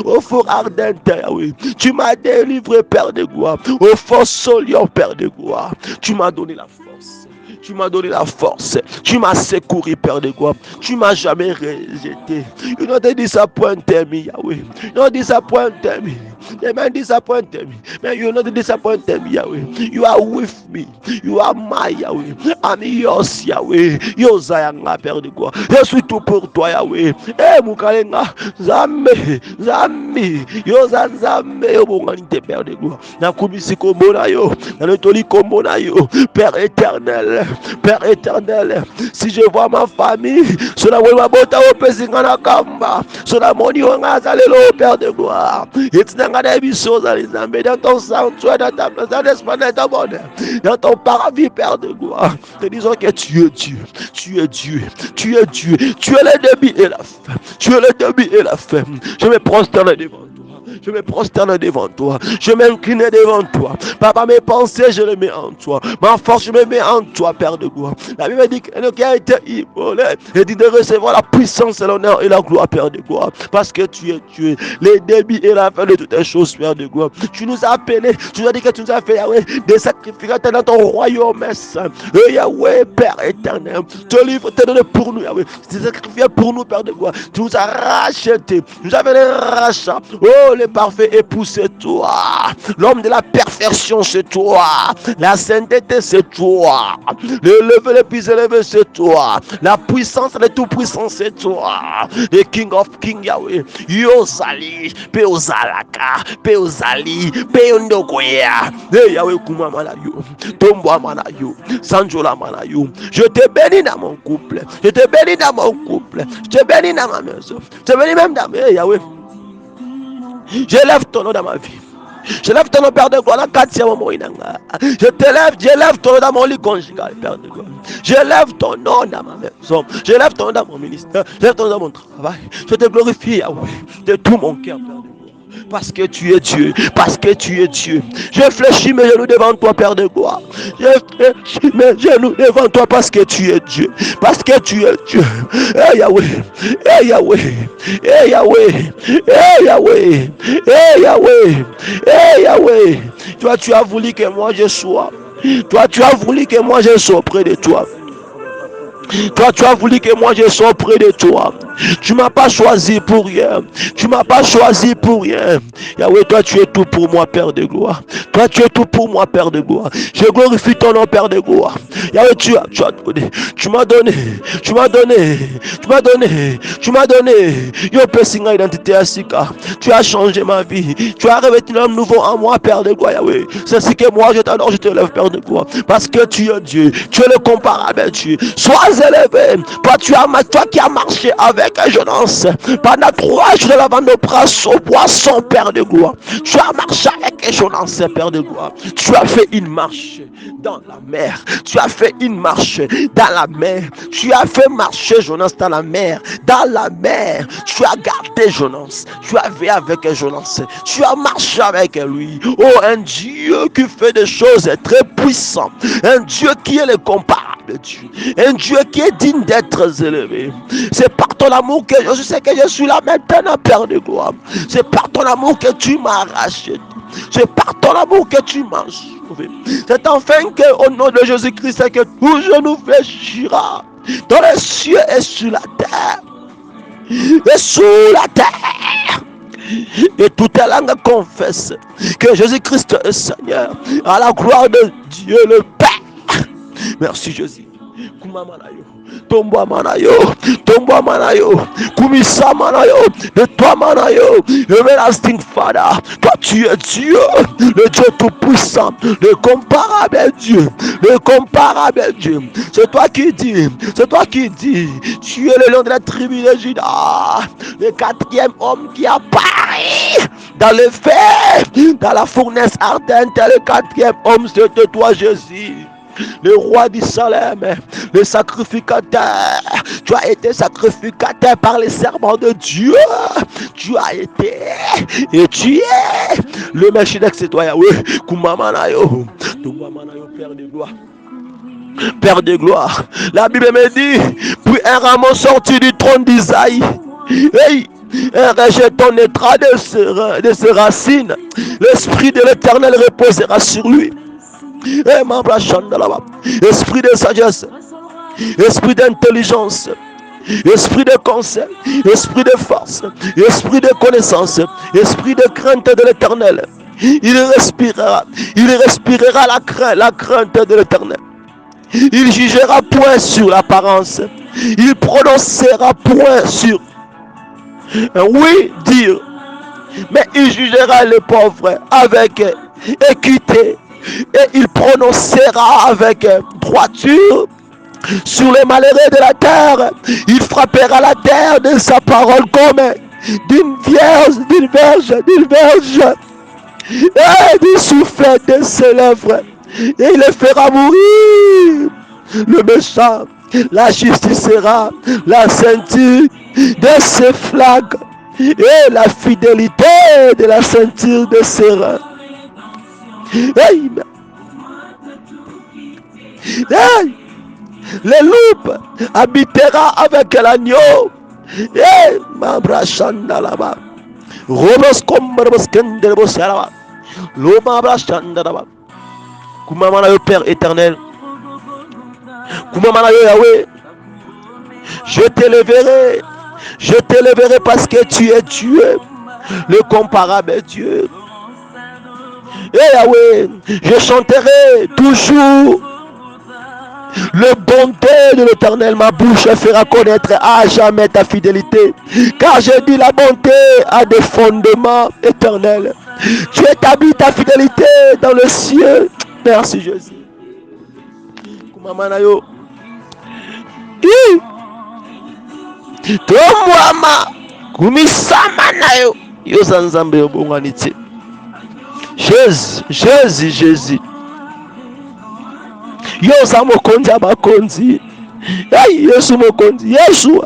au four ardent, Yahweh. Tu m'as délivré, Père de gloire, au fort solion, Père de gloire. Tu m'as donné la force. Tu m'as donné la force. Tu m'as secouru, Père de gloire. Tu m'as jamais rejeté. You don't disappoint me, Yahweh. You don't disappoint me. They may disappoint me. May you not disappoint me, Yahweh. You are with me. You are my Yahweh. I'm yours, Yahweh. Yozayanga, Père de gloire. Je suis tout pour toi, Yahweh. Eh, Mukalenga. Zambe. Zambi. Yozanzambe. Yobonganite, Père de gloire. Nakubisi komona yo. Nanotoli komona yo. Père éternel. Père éternel. Si je vois ma famille, cela va bota au pesingana kamba. Cela moni ongazalelo, Père de gloire. Dans ton sanctuaire, dans ta maison d'espace, dans ta bonheur, dans ton paradis, Père de gloire, te disons que tu es Dieu, tu es Dieu, tu es Dieu, tu es le début et la fin, tu es le début et la fin. Je me prosterne devant toi. Je me prosterne devant toi. Je m'incline devant toi. Papa, mes pensées, je les mets en toi. Ma force, je me mets en toi, Père de gloire. La Bible dit que qui a été immolé et dit de recevoir la puissance et l'honneur et la gloire, Père de gloire. Parce que tu es Dieu. Les débits et la fin de toutes les choses, Père de gloire. Tu nous as appelés. Tu nous as dit que tu nous as fait, Yahweh, des sacrificateurs dans ton royaume saint. Et Yahweh, Père éternel, te livre, te donne pour nous, Yahweh. Tu t'es sacrifié pour nous, Père de gloire. Tu nous as rachetés. Nous avons les rachats. Oh, le parfait époux, c'est toi. L'homme de la perfection, c'est toi. La sainteté, c'est toi. Le lever le plus élevé, c'est toi. La puissance, le tout puissant, c'est toi. The King of Kings, Yahweh. Yozali, Peozalaka, Peozali, Peondokoya. Hey Yahweh, Kuma Manayo, Tomboa Manayo, Sanjola Manayo. Je te bénis dans mon couple. Je te bénis dans mon couple. Je te bénis dans ma maison. Je te bénis même dans mes Yahweh. J'élève ton nom dans ma vie. Je lève ton nom, Père de gloire. Je t'élève, j'élève ton nom dans mon lit conjugal, Père de gloire. J'élève ton nom dans ma maison. J'élève ton nom dans mon ministère. J'élève ton nom dans mon travail. Je te glorifie, Yahweh, de tout mon cœur, Père de gloire. Parce que tu es Dieu. Parce que tu es Dieu. Je fléchis mes genoux devant toi, Père de gloire. Je fléchis mes genoux devant toi parce que tu es Dieu. Parce que tu es Dieu. Eh Yahweh. Eh Yahweh. Eh Yahweh. Eh Yahweh. Eh Yahweh. Eh Yahweh. Toi, tu as voulu que moi je sois. Toi, tu as voulu que moi je sois près de toi. Toi, tu as voulu que moi je sois près de toi. Tu m'as pas choisi pour rien. Tu m'as pas choisi pour rien. Yahweh, toi, tu es tout pour moi, Père de gloire. Toi, tu es tout pour moi, Père de gloire. Je glorifie ton nom, Père de gloire. Yahweh, tu m'as donné. Tu m'as donné. Tu m'as donné. Tu m'as donné. Tu m'as donné. Yo, Pessinga, identité Asika. Tu as changé ma vie. Tu as revêtu un homme nouveau en moi, Père de gloire, Yahweh. C'est ce que moi, je t'adore, je te lève, Père de gloire. Parce que tu es Dieu. Tu es le comparable Dieu. Sois élevé. Toi qui as marché avec Jonas pendant 3 jours avant de prendre au poisson, Père de gloire. Tu as marché avec Jonas, Père de gloire. Tu as fait une marche dans la mer. Tu as fait une marche dans la mer. Tu as fait marcher Jonas dans la mer. Dans la mer, tu as gardé Jonas. Tu as vécu avec Jonas. Tu as marché avec lui. Oh, un Dieu qui fait des choses très puissantes. Un Dieu qui est le comparable Dieu. Un Dieu qui est digne d'être élevé. C'est par ton amour que je sais que je suis là maintenant, Père de gloire. C'est par ton amour que tu m'as racheté. C'est par ton amour que tu m'as sauvé. C'est enfin que, au nom de Jésus-Christ, que tout genou fléchira dans les cieux et sur la terre. Et sous la terre. Et toute langue confesse que Jésus-Christ est Seigneur, à la gloire de Dieu le Père. Merci Jésus. Kumamanayo, Tomboa Manayo, Tomboa Manayo, Kumisa Manayo, de toi Manayo, everlasting Father. Toi tu es Dieu, le Dieu tout-puissant, le comparable Dieu, le comparable Dieu. C'est toi qui dis, c'est toi qui dis, tu es le lion de la tribu de Juda, le 4e homme qui apparaît dans le feu, dans la fournaise ardente, le 4e homme, c'est toi Jésus. Le roi d'Israël, le sacrificateur. Tu as été sacrificateur par les serments de Dieu. Tu as été et tu es le Melchizedek, c'est toi Yahweh. Kumamanayo, Père de gloire. Père de gloire. La Bible me dit, puis un rameau sorti du trône d'Isaïe. Hey, un rejeton naîtra de ses racines. L'esprit de l'Éternel reposera sur lui. Esprit de sagesse, esprit d'intelligence, esprit de conseil, esprit de force, esprit de connaissance, esprit de crainte de l'Éternel. Il respirera la crainte de l'Éternel. Il jugera point sur l'apparence. Il prononcera point sur un oui dire, mais il jugera les pauvres avec équité. Et il prononcera avec droiture sur les malheureux de la terre. Il frappera la terre de sa parole comme d'une verge et du souffle de ses lèvres. Et il les fera mourir. Le méchant, la justice sera la ceinture de ses flaques et la fidélité de la ceinture de ses reins. Hey. Hey. Le loup habitera avec l'agneau. Hey. Mabrachandalaba. Robos Kombos Kendelbos Yaraba. Lomabrachandalaba. Kumamana le Père éternel. Kumamana Yahweh. Je t'éleverai parce que tu es Dieu, le comparable Dieu. Et Yahweh, je chanterai toujours le bonté de l'Éternel. Ma bouche fera connaître à jamais ta fidélité, car j'ai dit la bonté a des fondements éternels. Tu établis ta fidélité dans le ciel. Merci Jésus. Kumamanayo. Tomwama kumisamanayo yosanzambe obonganitse. Jésus. Yosa mokonzi abakonzi. Hey, Yesu mokonzi. Yesu.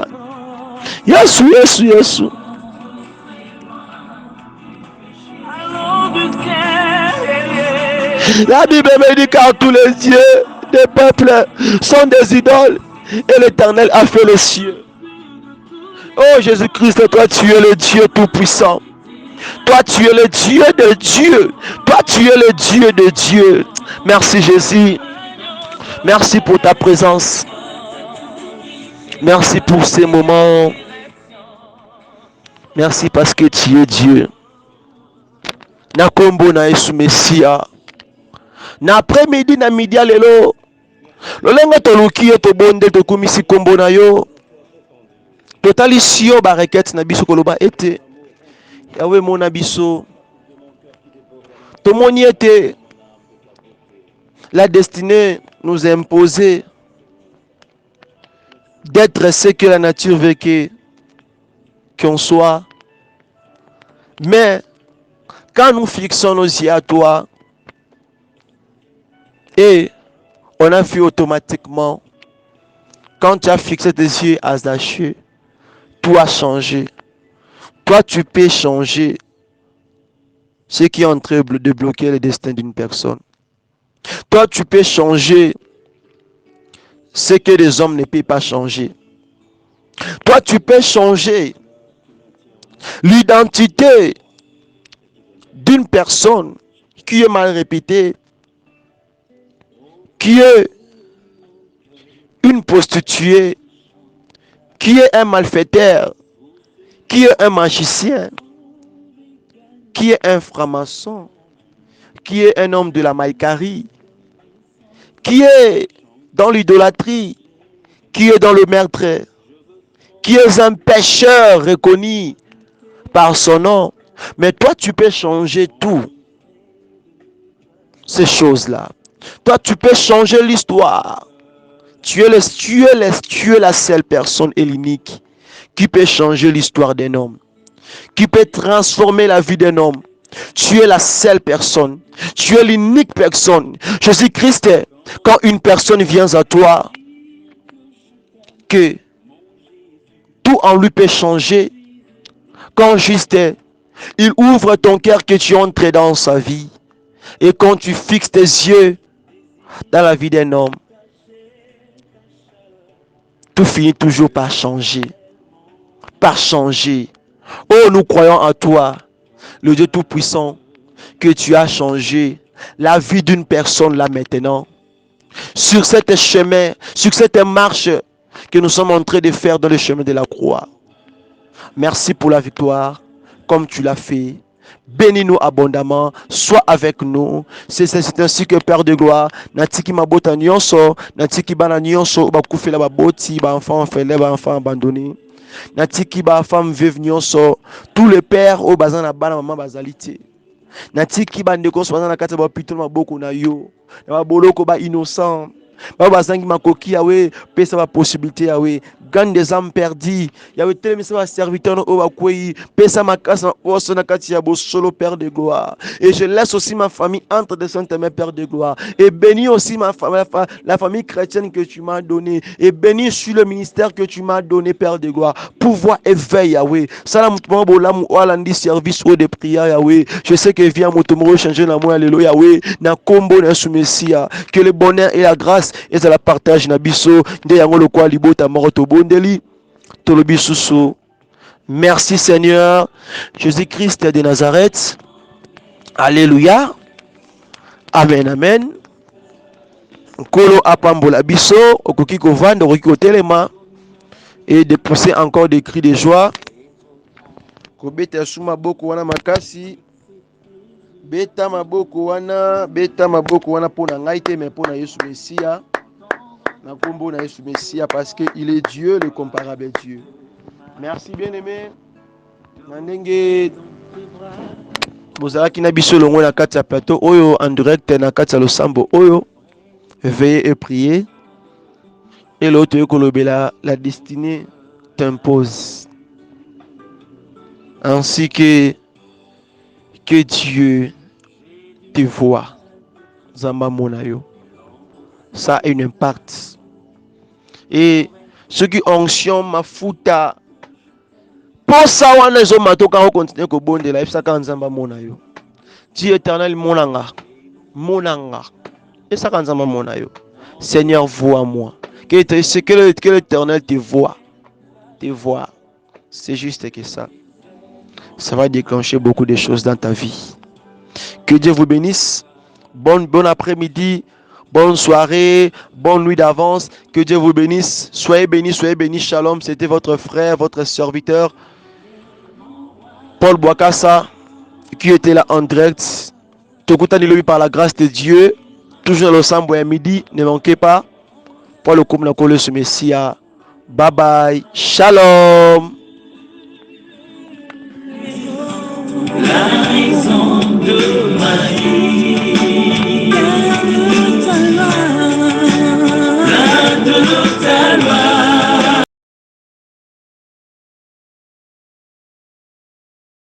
La Bible me dit car tous les dieux des peuples sont des idoles et l'Éternel a fait les cieux. Oh Jésus-Christ, toi tu es le Dieu tout-puissant. Toi tu es le Dieu de Dieu. Toi tu es le Dieu de Dieu. Merci Jésus. Merci pour ta présence. Merci pour ces moments. Merci parce que tu es Dieu. Na kombo na Yesu Messia. Na après-midi na midi lelo. Lolenga toluki to bonde to komisi kombo na yo. Totali sio ba requête na biso koloba ete. Yawe mona biso. Tomoni ete. La destinée nous a imposé d'être ce que la nature veut qu'on soit. Mais quand nous fixons nos yeux à toi, et on a vu automatiquement, quand tu as fixé tes yeux à Zachée, tout a changé. Toi, tu peux changer ce qui est en train de bloquer le destin d'une personne. Toi, tu peux changer ce que les hommes ne peuvent pas changer. Toi, tu peux changer l'identité d'une personne qui est mal répétée, qui est une prostituée, qui est un malfaiteur, qui est un magicien, qui est un franc-maçon, qui est un homme de la maïcarie, qui est dans l'idolâtrie, qui est dans le meurtre, qui est un pécheur reconnu par son nom. Mais toi, tu peux changer tout ces choses-là. Toi, tu peux changer l'histoire. Tu es la seule personne et l'unique qui peut changer l'histoire d'un homme, qui peut transformer la vie d'un homme. Tu es la seule personne. Tu es l'unique personne. Jésus-Christ, quand une personne vient à toi, que tout en lui peut changer. Quand juste il ouvre ton cœur, que tu entres dans sa vie. Et quand tu fixes tes yeux dans la vie d'un homme, tout finit toujours par changer. Par changer. Oh, nous croyons en toi, le Dieu Tout-Puissant, que tu as changé la vie d'une personne là maintenant. Sur cette chemin, sur cette marche que nous sommes en train de faire dans le chemin de la croix. Merci pour la victoire, comme tu l'as fait. Bénis-nous abondamment, sois avec nous. C'est ainsi que Père de gloire, natiki mabota nyonso, natiki bana nyonso, bakufi la baboti, ba enfant fele, ba enfant abandonné. Natiki ba femme veuve nyonso, tous les pères au bazan na bana maman bazalité. Natiki bandeko so bazana kati ba pitolo maboko na yo, na boloko ba innocent. Ba bazangi makoki yawe, pesa ba possibilité yawe. Gagne des âmes perdues. Yawe telemisa ba serviteur no obakwei, pesa makasa oso na kati ya bo solo Père de gloire. Et je laisse aussi ma famille entre des saintes mains Père de gloire. Et bénis aussi la famille chrétienne que tu m'as donnée. Et bénis sur le ministère que tu m'as donné Père de gloire. Pouvoir éveil Yahweh. Salam bolam walandi service ou de prière Yahweh. Je sais que vient motomoro changer la moi alléluia Yahweh. Na kombo na soumesia. Que le bonheur et la grâce et ça la partage na biso de yango le kwa libota moroto bondeli tolobi susu. Merci Seigneur Jésus-Christ de Nazareth. Alléluia. Amen amen. Kolo apambola biso okoki kovanda okoki kotelema et de pousser encore des cris de joie. Kobeta suma boko wana makasi. Beta maboko wana pona ngai te mais pona Yesu Messia. Na kombo na Yesu Messia parce que il est Dieu, le comparable Dieu. Merci bien-aimé. Nandenge bozalaki na biso longo na kati ya plateau oyo en direct na kati ya losambo oyo. Veillez et priez. Et l'autre kolobela, la destinée t'impose. Ainsi que Dieu te voit. Zamba monayo. Ça a un impact. Et ceux qui onction mafuta pour ça wana ezomato quand on continue ko bonde la ifsa kan zamba monayo. Dieu éternel monanga. Monanga. Et ça, quand ça m'a monayo. Seigneur, vois-moi. Que l'Éternel te voit. Te voit. C'est juste que ça. Ça va déclencher beaucoup de choses dans ta vie. Que Dieu vous bénisse. Bon après-midi. Bonne soirée. Bonne nuit d'avance. Que Dieu vous bénisse. Soyez bénis, soyez bénis. Shalom. C'était votre frère, votre serviteur, Paul Boakassa, qui était là en direct. Tokutani par la grâce de Dieu. Toujours dans le samedi à midi. Ne manquez pas. Pour le comme la colle ce Messia. Bye bye. Shalom.